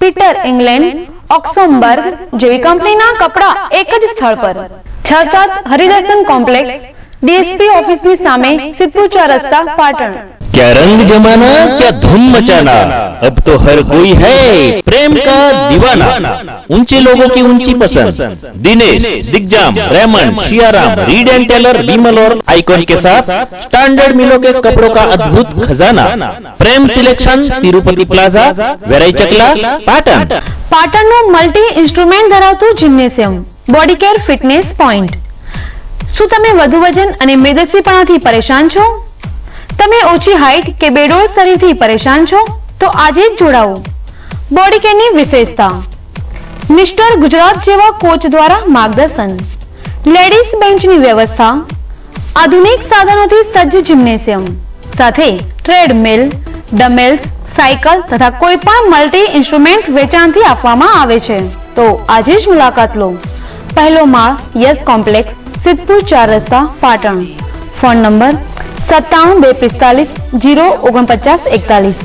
પીટર ઇંગ્લેન્ડ, ઓક્સોમબર્ગ જેવી કંપનીના કપડા એક જ સ્થળ પર 6-7 હરિદર્શન કોમ્પ્લેક્સ, ડીએસપી ઓફિસની સામે, સિદ્ધપુર 4 રસ્તા, પાટણ। क्या रंग जमाना, क्या धूम मचाना, अब तो हर कोई है प्रेम का दीवाना। ऊंचे लोगों की ऊंची पसंद, Dinesh, Digjam, Raymond, Siyaram, Reid and Taylor, Vimal और आइकॉन के साथ स्टैंडर्ड मिलों के कपड़ों का अद्भुत खजाना। प्रेम सिलेक्शन, तिरुपति प्लाजा, वेराई चकला, पाटन। પાટણનું મલ્ટી ઇન્સ્ટ્રુમેન્ટ ધરાવતું gymnasium, body care fitness point. શું તમે વધુ વજન અને મેદસ્વીપણાથી પરેશાન છો? તમે ઓછી હાઈટ કે બેડોળ શરીરથી પરેશાન છો? તો આજે જ જોડાઓ। બોડી કેરની વિશેષતા, મિસ્ટર ગુજરાત જેવા કોચ દ્વારા માર્ગદર્શન, લેડીઝ બેન્ચની વ્યવસ્થા, આધુનિક સાધનોથી સજ્જ જિમ્નેશિયમ સાથે ટ્રેડમિલ, ડમ્બેલ્સ, સાયકલ તથા કોઈ પણ મલ્ટી ઇન્સ્ટ્રુમેન્ટ વેચાણથી આપવામાં આવે છે। તો આજે જ મુલાકાત લો। પહેલો માળ, યસ કોમ્પ્લેક્સ, સિદ્ધપુર 4 રસ્તા, પાટણ। Phone number 97 245 049 41।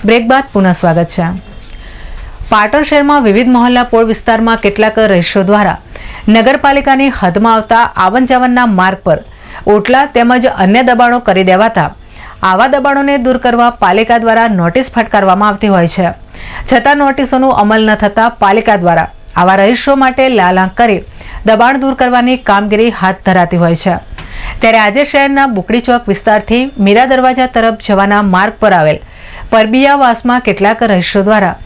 બ્રેક બાદ પુનઃ સ્વાગત છે। પાટણ શહેરમાં વિવિધ મહોલ્લા પોળ વિસ્તારમાં કેટલાક રહીશો દ્વારા નગરપાલિકાની હદમાં આવતા આવન જાવનના માર્ગ પર ઓટલા તેમજ અન્ય દબાણો કરી દેવાતા આવા દબાણોને દૂર કરવા પાલિકા દ્વારા નોટિસ ફટકારવામાં આવતી હોય છે, છતાં નોટિસોનું અમલ ન થતા પાલિકા દ્વારા આવા રહીશો માટે લાલ આંખ કરી દબાણ દૂર કરવાની કામગીરી હાથ ધરાતી હોય છે। ત્યારે આજે શહેરના બુકડી ચોક વિસ્તારથી મીરા દરવાજા તરફ જવાના માર્ગ પર આવેલ પરબિયાવાસમાં કેટલાક રહીશો દ્વારા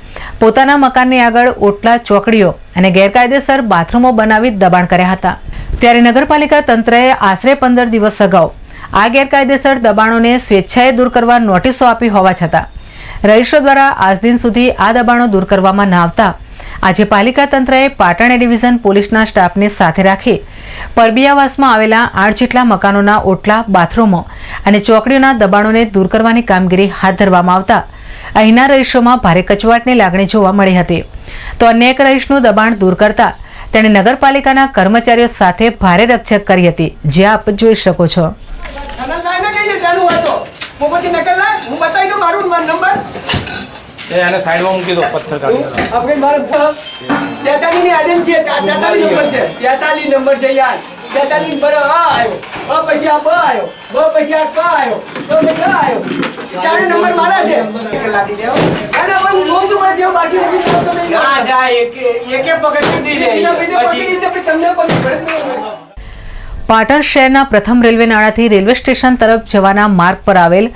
પોતાના મકાનની આગળ ઓટલા, ચોકડીઓ અને ગેરકાયદેસર બાથરૂમો બનાવી દબાણ કર્યા હતા। ત્યારે નગરપાલિકા તંત્રએ આશરે 15 દિવસ અગાઉ આ ગેરકાયદેસર દબાણોને સ્વેચ્છાએ દૂર કરવા નોટિસો આપી હોવા છતાં રહીશો દ્વારા આજ દિન સુધી આ દબાણો દૂર કરવામાં ન આવતા આજે પાલિકા તંત્રએ પાટણ ડિવિઝન પોલીસના સ્ટાફને સાથે રાખી પરબિયાવાસમાં આવેલા 8 જેટલા મકાનોના ઓટલા, બાથરૂમો અને ચોકડીઓના દબાણોને દૂર કરવાની કામગીરી હાથ ધરવામાં આવતા અહીંના રહીશોમાં ભારે કચવાટની લાગણી જોવા મળી હતી। તો અન્ય એક રહીશનું દબાણ દૂર કરતા તેણે નગરપાલિકાના કર્મચારીઓ સાથે ભારે રકઝક કરી હતી, જે આપ જોઈ શકો છો। એને સાઈડમાં મૂકી દો, પથ્થર કાઢી આપણે મારે 43 ની આડેન છે, 43 નંબર છે, 43 નંબર છે યાર, 43 નંબર આ આવ્યો, પછી આ બ આવ્યો, બ પછી આ ક આવ્યો, તો મે ક આવ્યો, ચારે નંબર મારા છે એક લાગી લેવો અને હવે હું જોઉં છું મને જેવો બાકી મૂકી દો તો ના જા એકે પકડી નહીં રહી પછી તમને પકડી। પાટણ શહેરના પ્રથમ રેલવે નાળાથી રેલવે સ્ટેશન તરફ જવાના માર્ગ પર આવેલ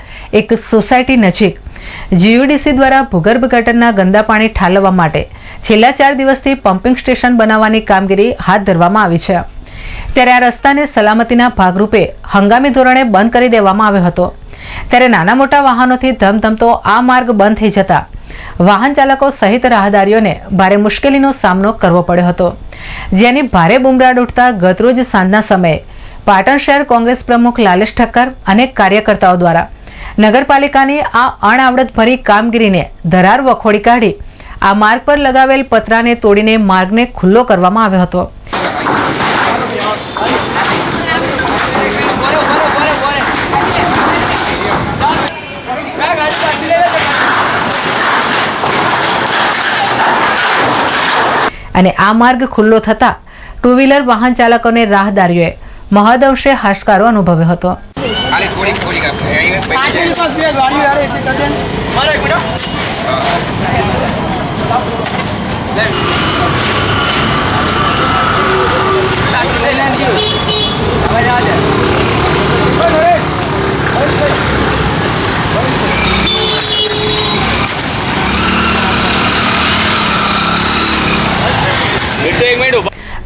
એક સોસાયટી નજીક જીયુડીસી દ્વારા ભૂગર્ભ ગટરના ગંદા પાણી ઠાલવવા માટે છેલ્લા 4 દિવસથી પમ્પિંગ સ્ટેશન બનાવવાની કામગીરી હાથ ધરવામાં આવી છે। ત્યારે આ રસ્તાને સલામતીના ભાગરૂપે હંગામી ધોરણે બંધ કરી દેવામાં આવ્યો હતો। ત્યારે નાના મોટા વાહનોથી ધમધમતો આ માર્ગ બંધ થઈ જતા વાહન ચાલકો સહિત રાહદારીઓને ભારે મુશ્કેલીનો સામનો કરવો પડ્યો હતો, જેની ભારે બુમરાડ ઉઠતા ગતરોજ સાંજના સમયે પાટણ શહેર કોંગ્રેસ પ્રમુખ લાલેશ ઠક્કર અને કાર્યકર્તાઓ દ્વારા નગરપાલિકાની આ અણઆવડતભરી કામગીરીને ધરાર વખોડી કાઢી આ માર્ગ પર લગાવેલ પતરાને તોડીને માર્ગને ખુલ્લો કરવામાં આવ્યો હતો। અને આ માર્ગ ખુલ્લો થતા 2 વ્હીલર વાહન ચાલકોને રાહદારીઓએ મહદઅંશે હાશકારો અનુભવ્યો હતો।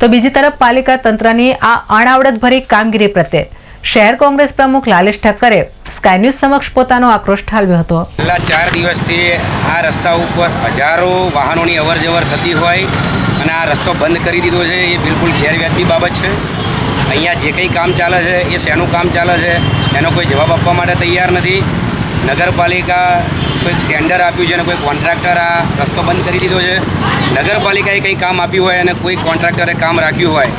તો બીજી તરફ પાલિકા તંત્રની આ અણાવડતભરી કામગીરી પ્રત્યે શહેર કોંગ્રેસ પ્રમુખ લાલેશ ઠક્કરે સ્કાય ન્યૂઝ સમક્ષ પોતાનો આક્રોશ ઠાલવ્યો હતો। છેલ્લા 4 દિવસથી આ રસ્તા ઉપર હજારો વાહનોની અવરજવર થતી હોય અને આ રસ્તો બંધ કરી દીધો છે, એ બિલકુલ ગેરવ્યાજબી બાબત છે। અહીંયા જે કંઈ કામ ચાલે છે એ શેનું કામ ચાલે છે એનો કોઈ જવાબ આપવા માટે તૈયાર નથી। નગરપાલિકા કોઈ ટેન્ડર આપ્યું છે અને કોઈ કોન્ટ્રાક્ટર આ રસ્તો બંધ કરી દીધો છે. નગરપાલિકાએ કંઈ કામ આપ્યું હોય અને કોઈ કોન્ટ્રાક્ટરે કામ રાખ્યું હોય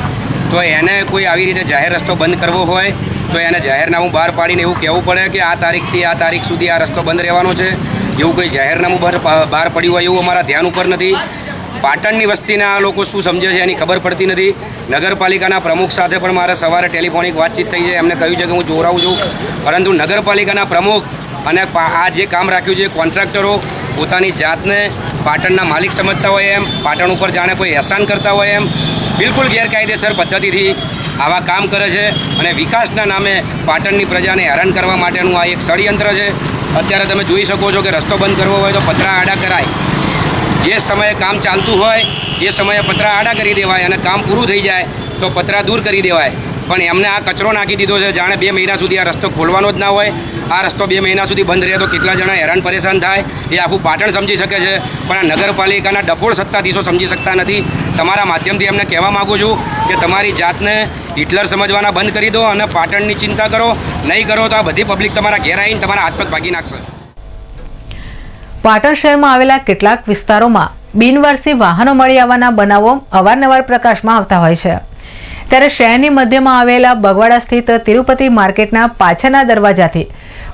તો એને કોઈ આવી રીતે જાહેર રસ્તો બંધ કરવો હોય તો એને જાહેરનામું બહાર પાડીને એવું કહેવું પડે કે આ તારીખથી આ તારીખ સુધી આ રસ્તો બંધ રહેવાનો છે. એવું કોઈ જાહેરનામું બહાર પડ્યું હોય એવું અમારા ધ્યાન ઉપર નથી. પાટણની વસ્તીના આ લોકો શું સમજે છે એની ખબર પડતી નથી. નગરપાલિકાના પ્રમુખ સાથે પણ મારે સવારે ટેલિફોનિક વાતચીત થઈ છે. એમને કહ્યું છે કે હું જોરાવું છું, પરંતુ નગરપાલિકાના પ્રમુખ અને આ જે કામ રાખ્યું છે કોન્ટ્રાક્ટરો પોતાની જાતને પાટણના માલિક સમજતા હોય એમ, પાટણ ઉપર જાણે કોઈ એહસાન કરતા હોય એમ બિલકુલ ગેરકાયદેસર પદ્ધતિથી આવા કામ કરે છે અને વિકાસના નામે પાટણની પ્રજાને હેરાન કરવા માટેનું આ એક ષડયંત્ર છે. અત્યારે તમે જોઈ શકો છો કે રસ્તો બંધ કરવો હોય તો પતરા આડા કરાય. જે સમયે કામ ચાલતું હોય એ સમયે પતરા આડા કરી દેવાય અને કામ પૂરું થઈ જાય તો પતરા દૂર કરી દેવાય. પણ એમને આ કચરો નાખી દીધો છે જાણે 2 મહિના સુધી આ રસ્તો ખોલવાનો જ ના હોય. આ રસ્તો 2 મહિના સુધી બંધ રહે તો કેટલા જણા હેરાન પરેશાન થાય એ આખું પાટણ સમજી શકે છે, પણ આ નગરપાલિકાના ડફોળ સત્તાધીશો સમજી શકતા નથી. તમારા માધ્યમથી એમને કહેવા માગું છું કે તમારી જાતને હિટલર સમજવાના બંધ કરી દો અને પાટણની ચિંતા કરો. નહીં કરો તો આ બધી પબ્લિક તમારા ઘેર આવીને તમારા હાથ પગ ભાગી નાખશે. પાટણ શહેરમાં આવેલા કેટલાક વિસ્તારોમાં બિનવારસી વાહનો મળી આવવાના બનાવો અવારનવાર પ્રકાશમાં આવતા હોય છે. ત્યારે શહેરની મધ્યમાં આવેલા બગવાડા સ્થિત તિરુપતિ માર્કેટના પાછળના દરવાજાથી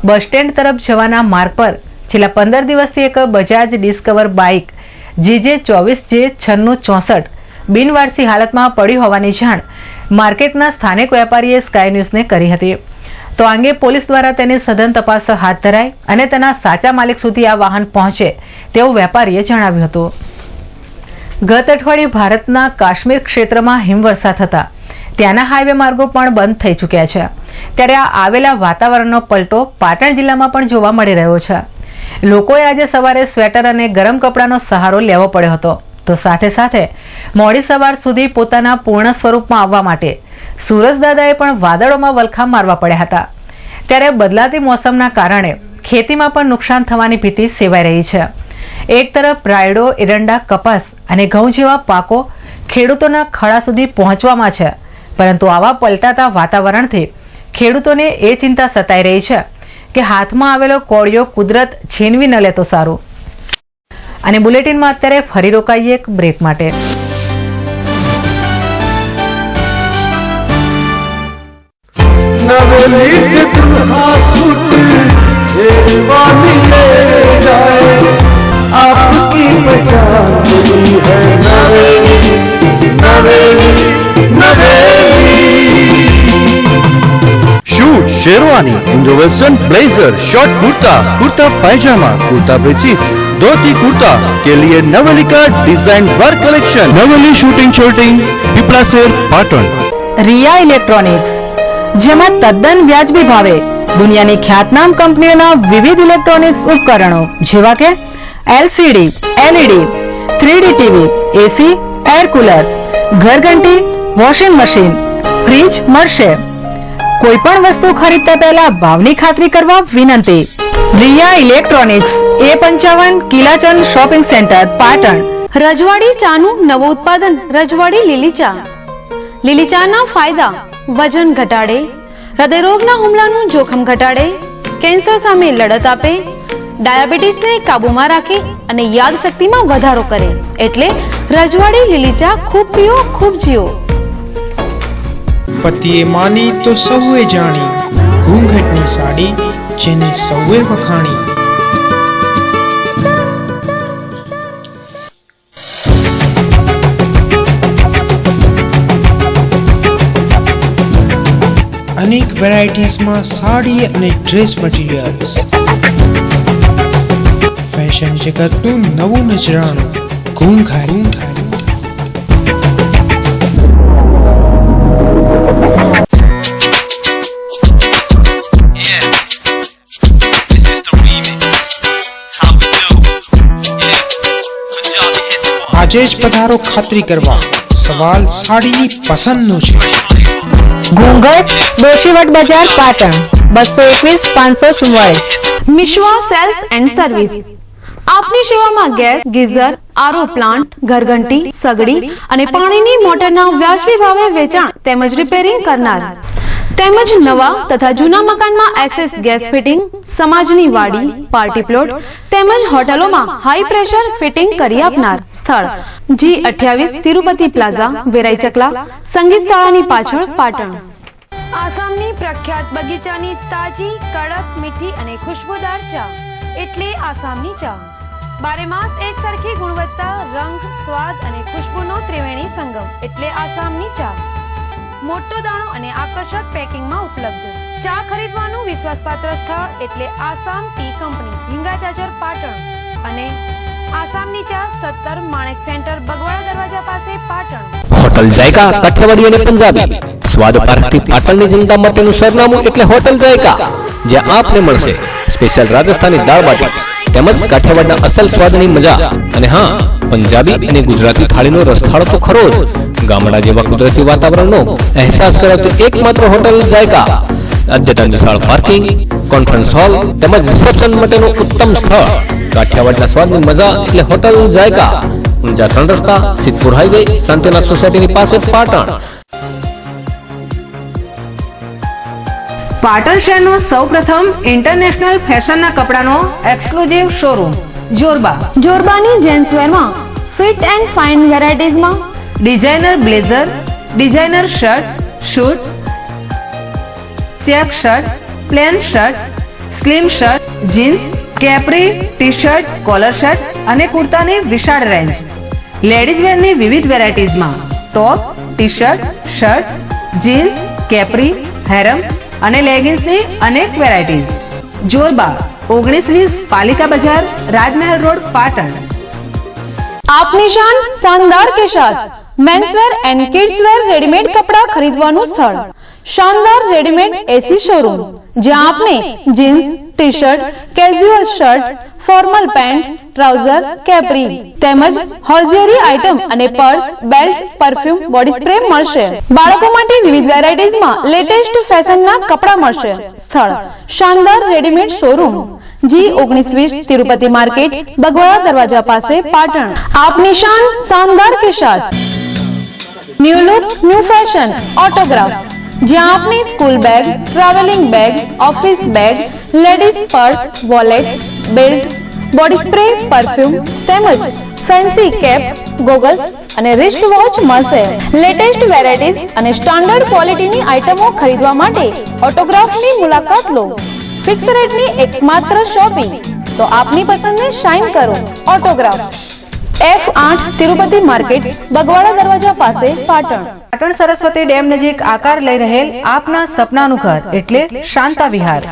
બસ સ્ટેન્ડ તરફ જવાના માર્ગ પર છેલ્લા 15 દિવસથી એક બજાજ ડિસ્કવર બાઇક GJ24J9664 બિનવારસી હાલતમાં પડી હોવાની જાણ માર્કેટના સ્થાનિક વેપારીએ સ્કાય ન્યૂઝને કરી હતી. તો આ અંગે પોલીસ દ્વારા તેની સઘન તપાસ હાથ ધરાઈ અને તેના સાચા માલિક સુધી આ વાહન પહોંચે તેવું વેપારીએ જણાવ્યું હતું. ગત અઠવાડિયે ભારતના કાશ્મીર ક્ષેત્રમાં હિમવર્ષા થતા ત્યાંના હાઈવે માર્ગો પણ બંધ થઈ ચૂક્યા છે. ત્યારે આ આવેલા વાતાવરણનો પલટો પાટણ જિલ્લામાં પણ જોવા મળી રહ્યો છે. લોકોએ આજે સવારે સ્વેટર અને ગરમ કપડાનો સહારો લેવો પડ્યો હતો, તો સાથે સાથે મોડી સવાર સુધી પોતાના પૂર્ણ સ્વરૂપમાં આવવા માટે સૂરજદાદાએ પણ વાદળોમાં વલખા મારવા પડ્યા હતા. ત્યારે બદલાતી મોસમના કારણે ખેતીમાં પણ નુકસાન થવાની ભીતિ સેવાઈ રહી છે. એક તરફ રાયડો, એરંડા, કપાસ અને ઘઉં જેવા પાકો ખેડૂતોના ખળા સુધી પહોંચવામાં છે, પરંતુ આવા પલટાતા વાતાવરણથી ખેડૂતોને એ ચિંતા સતાઈ રહી છે કે હાથમાં આવેલો કોળિયો કુદરત છીનવી ન લે તો સારું. અને બુલેટિનમાં અત્યારે ફરી રોકાઈએ એક બ્રેક માટે. Suit, sherwani, Indo western, blazer, short kurta, kurta pyjama, kurta पेचिस, धोती कुर्ता के लिए नवलिका design work collection. Navli suiting shirting पीपलासेर पाटण. રિયા ઇલેક્ટ્રોનિક્સ, જેમાં તદ્દન વ્યાજબી ભાવે દુનિયાની ખ્યાતનામ કંપનીઓના વિવિધ ઇલેક્ટ્રોનિક્સ ઉપકરણો જેવા કે LCD, LED, 3D TV, AC, air cooler, ઘરઘંટી, વોશિંગ મશીન, ફ્રીજ મળશે. કોઈ પણ વસ્તુ ખરીદતા પહેલા ભાવની ખાતરી કરવા વિનંતી. Riya electronics, A55 Kilachand shopping centre, Patan. રજવાડી ચાનું નવું ઉત્પાદન રજવાડી લીલી ચા. લીલી ચાના ફાયદા: વજન ઘટાડે, હૃદયરોગના હુમલાનું જોખમ ઘટાડે, કેન્સર સામે લડત આપે, ડાયાબિટીસને કાબૂમાં રાખે અને યાદશક્તિમાં વધારો કરે. એટલે રજવાડી લીલી ચા ખૂબ પીઓ, ખૂબ જીઓ. પતિએ માની તો સૌએ જાણી, ઘૂંઘટની સાડી જેને સૌએ વખાણી. અનેક વેરાયટીઝમાં સાડી અને ડ્રેસ મટીરિયલ્સ, ફેશન જગતનું નવું નજરાણું, ઘૂંઘાટ. આજે જ પધારો ખાતરી કરવા. સવાલ સાડીની પસંદનો છે. ઘૂંઘટ, Doshivat Bazar, Patan. 221 544. Mishva sales and service. આપની સેવામાં ગેસ, ગીઝર, આરો પ્લાન્ટ, ઘરઘંટી, સગડી અને પાણીની મોટરના વ્યાજબી ભાવે વેચાણ તેમજ રિપેરિંગ કરનાર. તેમજ નવા તથા જૂના મકાનમાં SS ગેસ ફિટિંગ, સમાજની વાડી, પાર્ટી પ્લોટ તેમજ હોટલોમાં હાઈ પ્રેશર ફિટિંગ કરી આપનાર સ્થળ G28 તિરુપતિ પ્લાઝા, વેરાઈ ચકલા, સંગીત શાળાની પાછળ, પાટણ. આસામની પ્રખ્યાત બગીચાની તાજી, કડક, મીઠી અને ખુશ્બુદાર ચા એટલે આસામની ચા. બારે માસ એક સરખી ગુણવત્તા, રંગ, સ્વાદ અને ખુશ્બુનો ત્રિવેણી સંગમ એટલે આસામની ચા. મોટો દાણો અને આકર્ષક પેકિંગમાં ઉપલબ્ધ. ચા ખરીદવાનું વિશ્વાસપાત્ર સ્થળ એટલે આસામ ટી કંપની, હિંગળાચાચર, પાટણ. અને આસામની ચા 17 માણેક સેન્ટર, બગવાડા દરવાજા પાસે, પાટણ. હોટલ જાયકા કાઠિયાવાડી અને પંજાબી સ્વાદ પારખી પાટણની જનતા માટેનું સરનામું એટલે હોટલ જાયકા, જ્યાં આપને મળશે સ્પેશિયલ રાજસ્થાની દાળ બાટી તેમજ કાઠિયાવાડના અસલ સ્વાદની મજા. અને હા, પંજાબી અને ગુજરાતી થાળીનો રસથાળો તો ખરો જ. ગામડા જેવા કુદરતી વાતાવરણનો અહેસાસ કરાવતી એકમાત્ર હોટલ જાયકા. અદ્યતન વિશાળ પાર્કિંગ, કોન્ફરન્સ હોલ તેમજ રિસેપ્શન માટેનું ઉત્તમ સ્થળ. કાઠિયાવાડના સ્વાદની મજા એટલે હોટલ જાયકા. ઊંઝા 3 રસ્તા, સિદ્ધપુર હાઈવે, શાંતિનાથ સોસાયટીની પાસે, પાટણ. પાટણ શહેરનો સૌપ્રથમ ઇન્ટરનેશનલ ફેશનના કપડાનો એક્સક્લુઝિવ શોરૂમ જોરબા. જોરબાની જેન્ટ્સવેરમાં ફિટ એન્ડ ફાઇન વેરાયટીઝમાં designer blazer, designer shirt, suit, check shirt, plain shirt, slim shirt, jeans, capri, T shirt, collar shirt અને કુર્તાની વિશાળ રેન્જ. લેડીઝ વેરની વિવિધ વેરાયટીઝમાં top, T shirt, shirt, jeans, capri, harem અને લેગિન્સની અનેક વેરાયટીઝ. જોરબા 1920 पालिका बाजार, राजमहल रोड, पाटण. आप निशान शानदार के साथ मेंसवेयर एंड किड्सवेयर रेडीमेड कपड़ा खरीदવાનું સ્થળ શાનદાર રેડીમેડ એસી શોરૂમ, જ્યાં આપને jeans, T shirt, casual shirt, formal pant, trouser, capri તેમજ હોઝિયરી આઇટમ અને purse, belt, perfume, body spray મળશે. બાળકો માટે વિવિધ વેરાયટીઝમાં લેટેસ્ટ ફેશનના કપડા મળશે. સ્થળ શાનદાર readymade showroom, G1920 Tirupati market, Bagwada दरवाजा पासे, पाटण. आप निशान शानदार के साथ new look, new fashion, autograph, જ્યાં આપને school bag, travelling bag, office bag, ladies purse, wallet, belt, body spray, perfume તેમજ ફેન્સી કેપ, ગોગલ્સ અને રિસ્ટ વોચ મળશે. લેટેસ્ટ વેરાયટીઝ અને સ્ટાન્ડર્ડ ક્વોલિટીની આઇટમો ખરીદવા માટે ઓટોગ્રાફની મુલાકાત લો. ફિક્સ રેટની એકમાત્ર શોપિંગ તો આપની પસંદને શાઇન કરો. Autograph F8 Tirupati market, Bagwada दरवाजा પાસે, પાટણ. પાટણ સરસ્વતી ડેમ નજીક આકાર લઈ રહેલ આપના સપનાનું ઘર એટલે શાંતા વિહાર,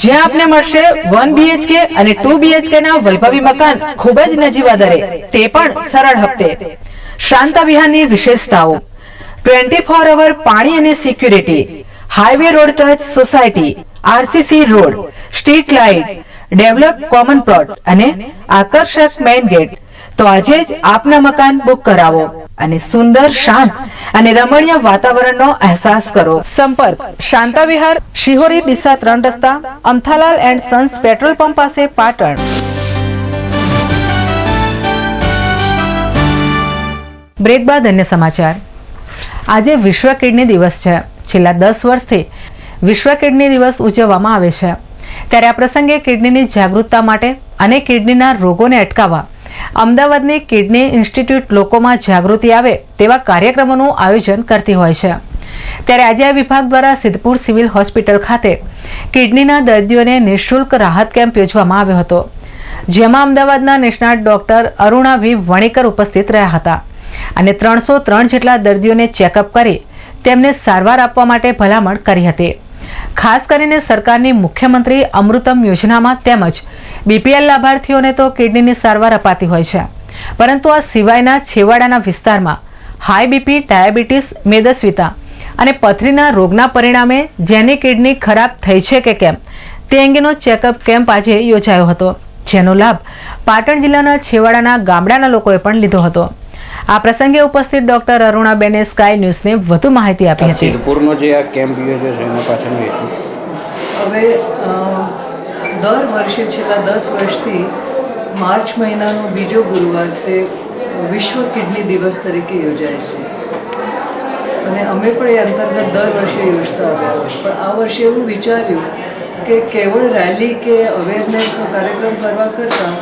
જ્યાં આપને મળશે 1 BHK અને 2 BHK ના વૈભવી મકાન ખૂબ જ નજીવા દરે, તે પણ સરળ હપ્તે. શાંતા વિહારની વિશેષતાઓ: 24 અવર પાણી અને security, highway road touch society, RCC road, street light, develop common plot અને આકર્ષક મેઇન ગેટ. તો આજે જ આપના મકાન બુક કરાવો અને સુંદર, શાંત અને રમણીય વાતાવરણનો અહેસાસ કરો. સંપર્ક શાંતા વિહાર, શિહોરી દિશા 3 રસ્તા, Amthalal and Sons petrol pump પાસે, પાટણ. બ્રેક બાદ અન્ય સમાચાર. આજે વિશ્વ કિડની દિવસ છે. છેલ્લા 10 વર્ષથી વિશ્વ કિડની દિવસ ઉજવવામાં આવે છે. ત્યારે આ પ્રસંગે કિડનીની જાગૃતતા માટે અને કિડનીના રોગોને અટકાવવા અમદાવાદની કિડની ઇન્સ્ટિટ્યૂટ લોકોમાં જાગૃતિ આવે તેવા કાર્યક્રમોનું આયોજન કરતી હોય છે. ત્યારે આજે આ વિભાગ દ્વારા સિદ્ધપુર સિવિલ હોસ્પિટલ ખાતે કિડનીના દર્દીઓને નિઃશુલ્ક રાહત કેમ્પ યોજવામાં આવ્યો હતો, જેમાં અમદાવાદના નિષ્ણાત ડોક્ટર અરુણા V. વણીકર ઉપસ્થિત રહ્યા હતા અને 303 જેટલા દર્દીઓને ચેકઅપ કરી તેમને સારવાર આપવા માટે ભલામણ કરી હતી. ખાસ કરીને સરકારની મુખ્યમંત્રી અમૃતમ યોજનામાં તેમજ BPL લાભાર્થીઓને તો કિડનીની સારવાર અપાતી હોય છે, પરંતુ આ સિવાયના છેવાડાના વિસ્તારમાં હાઈ BP, ડાયાબિટીસ, મેદસ્વીતા અને પથરીના રોગના પરિણામે જેની કિડની ખરાબ થઈ છે કે કેમ તે અંગેનો ચેકઅપ કેમ્પ આજે યોજાયો હતો, જેનો લાભ પાટણ જિલ્લાના છેવાડાના ગામડાના લોકોએ પણ લીધો હતો. આ પ્રસંગે ઉપસ્થિત ડોક્ટર અરુણાબેને સ્કાય ન્યૂઝને વધુ માહિતી આપી હતી. સિદ્ધપુરનો જે આ કેમ્પ યોજ્યો છે એના પાછળનો હેતુ હવે દર વર્ષે છેલ્લા 10 વર્ષથી માર્ચ મહિનાનો બીજો ગુરુવાર તે વિશ્વ કિડની દિવસ તરીકે યોજાય છે. અને અમે પણ એ અંતર્ગત દર વર્ષે યોજતા આવ્યા છે. પણ આ વર્ષે એવું વિચાર્યું કે કેવળ રેલી કે અવેરનેસનો કાર્યક્રમ કરવા કરતાં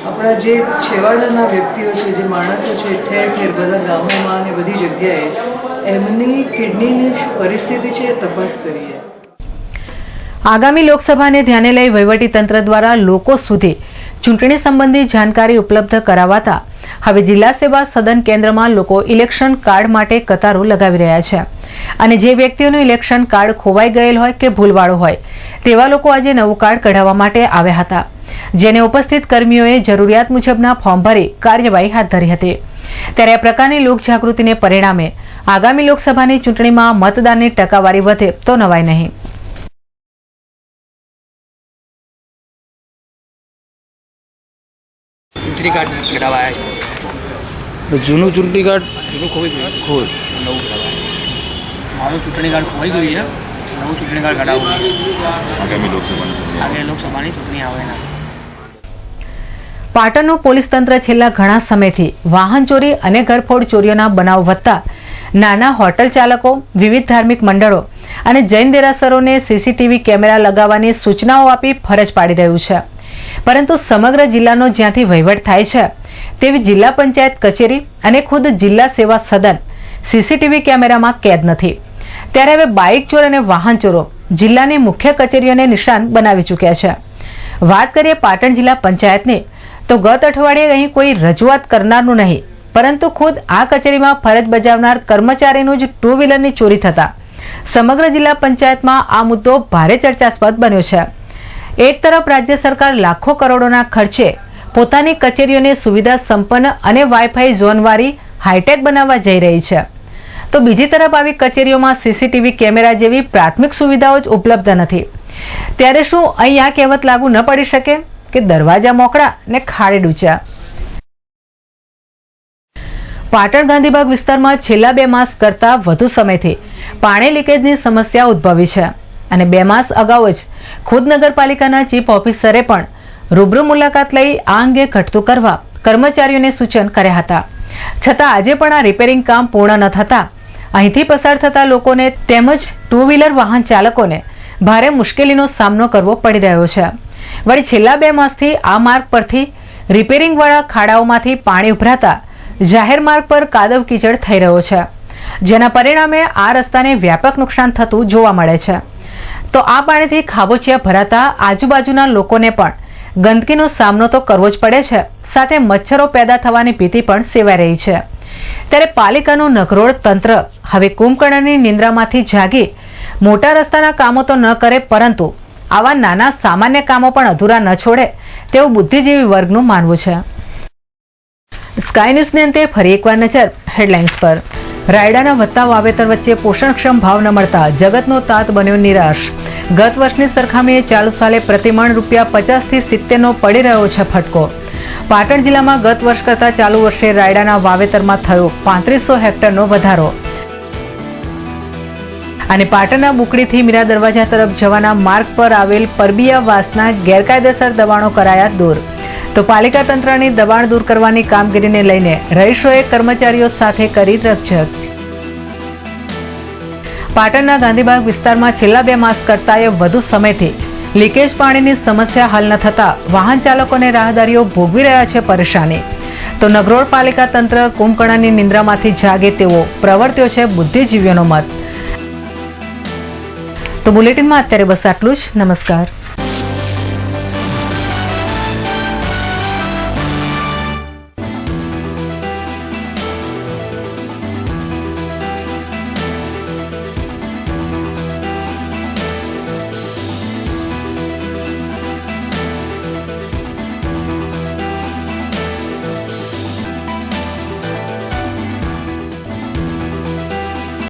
આપણા જે છેવાડાના વ્યક્તિઓ છે, જે માણસો છે ઠેર ઠેર બધા ગામોમાં અને બધી જગ્યાએ એમની કિડનીની શું પરિસ્થિતિ છે એ તપાસ કરીએ. આગામી લોકસભાને ધ્યાને લઈ વહીવટીતંત્ર દ્વારા લોકો સુધી ચૂંટણી સંબંધી જાણકારી ઉપલબ્ધ કરાવાતા હવે જિલ્લા સેવા સદન કેન્દ્રમાં લોકો ઇલેક્શન કાર્ડ માટે કતારો લગાવી રહ્યા છે. અને જે વ્યક્તિઓનું ઇલેક્શન કાર્ડ ખોવાઈ ગયેલ હોય કે ભૂલવાળું હોય તેવા લોકો આજે નવું કાર્ડ કઢાવવા માટે આવ્યા હતા, જેને ઉપસ્થિત કર્મીઓએ જરૂરિયાત મુજબના ફોર્મ ભરી કાર્યવાહી હાથ ધરી હતી. ત્યારે આ પ્રકારની લોકજાગૃતિને પરિણામે આગામી લોકસભાની ચૂંટણીમાં મતદાનની ટકાવારી વધે તો નવાય નહીં. ચૂંટણી કાર્ડ કઢાવાયા. જૂનું ચૂંટણી કાર્ડ ખોવાઈ ગયું. નવું કઢાવાય. મારું ચૂંટણી કાર્ડ ખોવાઈ ગયું છે. નવું ચૂંટણી કાર્ડ કઢાવવું આગામી લોકસભાની ચૂંટણી આવે એના. પાટણનું પોલીસ તંત્ર છેલ્લા ઘણા સમયથી વાહન ચોરી અને ઘરફોડ ચોરીઓના બનાવ વધતા નાના હોટલ ચાલકો, વિવિધ ધાર્મિક મંડળો અને જૈન દેરાસરોને સીસીટીવી કેમેરા લગાવવાની સૂચનાઓ આપી ફરજ પાડી રહ્યું છે. પરંતુ સમગ્ર જિલ્લાનો જ્યાંથી વહીવટ થાય છે તેવી જિલ્લા પંચાયત કચેરી અને ખુદ જિલ્લા સેવા સદન સીસીટીવી કેમેરામાં કેદ નથી. ત્યારે હવે બાઇક ચોર અને વાહન ચોરો જિલ્લાની મુખ્ય કચેરીઓને નિશાન બનાવી ચૂક્યા છે. વાત કરીએ પાટણ જિલ્લા પંચાયતની તો ગત અઠવાડિયે અહીં કોઈ રજૂઆત કરનારનું નહીં, પરંતુ ખુદ આ કચેરીમાં ફરજ બજાવનાર કર્મચારીનું જ ટુ વ્હીલરની ચોરી થતા સમગ્ર જિલ્લા પંચાયતમાં આ મુદ્દો ભારે ચર્ચાસ્પદ બન્યો છે. એક તરફ રાજ્ય સરકાર લાખો કરોડોના ખર્ચે પોતાની કચેરીઓને સુવિધા સંપન્ન અને વાઈફાઈ ઝોનવાળી હાઈટેક બનાવવા જઈ રહી છે, તો બીજી તરફ આવી કચેરીઓમાં સીસીટીવી કેમેરા જેવી પ્રાથમિક સુવિધાઓ જ ઉપલબ્ધ નથી. ત્યારે શું અહીં આ કહેવત લાગુ ન પડી શકે કે દરવાજા મોકળા ને ખાડે ડૂચા? પાટણ ગાંધીબાગ વિસ્તારમાં છેલ્લા 2 માસ કરતાં વધુ સમયથી પાણી લીકેજની સમસ્યા ઉદ્ભવી છે અને 2 માસ અગાઉ જ ખુદ નગરપાલિકાના ચીફ ઓફિસરે પણ રૂબરૂ મુલાકાત લઈ આ અંગે ઘટતું કરવા કર્મચારીઓને સૂચન કર્યા હતા. છતાં આજે પણ આ રિપેરિંગ કામ પૂર્ણ ન થતા અહીંથી પસાર થતા લોકોને તેમજ ટુ વ્હીલર વાહન ચાલકોને ભારે મુશ્કેલીનો સામનો કરવો પડી રહ્યો છે. વળી છેલ્લા 2 માસથી આ માર્ગ પરથી રિપેરિંગવાળા ખાડાઓમાંથી પાણી ઉભરાતા જાહેર માર્ગ પર કાદવ કીચડ થઈ રહ્યો છે, જેના પરિણામે આ રસ્તાને વ્યાપક નુકસાન થતું જોવા મળે છે. તો આ પાણીથી ખાબોચિયા ભરાતા આજુબાજુના લોકોને પણ ગંદકીનો સામનો તો કરવો જ પડે છે, સાથે મચ્છરો પેદા થવાની ભીતિ પણ સેવાઈ રહી છે. ત્યારે પાલિકાનું નગરોળ તંત્ર હવે કુંભકર્ણની નિંદ્રામાંથી જાગી મોટા રસ્તાના કામો તો ન કરે, પરંતુ આવા નાના સામાન્ય કામો પણ અધૂરા ન છોડે તેવું બુદ્ધિજીવી વર્ગનું માનવું છે. સ્કાય ન્યૂઝને અંતે ફરી એકવાર નજર હેડલાઇન્સ પર. રાયડાના વધતા વાવેતર વચ્ચે પોષણક્ષમ ભાવ ન મળતા જગતનો તાત બન્યો નિરાશ. ગત વર્ષની સરખામણીએ ચાલુ સાલે પ્રતિમણ ₹50 થી 70 પડી રહ્યો છે ફટકો. પાટણ જિલ્લામાં ગત વર્ષ કરતાં ચાલુ વર્ષે રાયડાના વાવેતરમાં થયો 3500 હેક્ટરનો વધારો. અને પાટણના બુકડીથી મીરા દરવાજા તરફ જવાના માર્ગ પર આવેલ પરબિયા વાસના ગેરકાયદેસર દબાણો કરાયા દૂર. તો પાલિકા તંત્રની દબાણ દૂર કરવાની કામગીરીને લઈને રહીશોએ કર્મચારીઓ સાથે કરી રકઝક. પાટણના ગાંધીબાગ વિસ્તારમાં છેલ્લા 2 માસ કરતાં વધુ સમયથી લીકેજ પાણીની સમસ્યા હલ ન થતા વાહન ચાલકો અને રાહદારીઓ ભોગવી રહ્યા છે પરેશાની. તો નગરોળ પાલિકા તંત્ર કુંભકર્ણની નિંદ્રામાંથી જાગે તેવો પ્રવર્ત્યો છે બુદ્ધિજીવીઓનો મત. તો બુલેટિનમાં અત્યારે બસ આટલું જ. નમસ્કાર.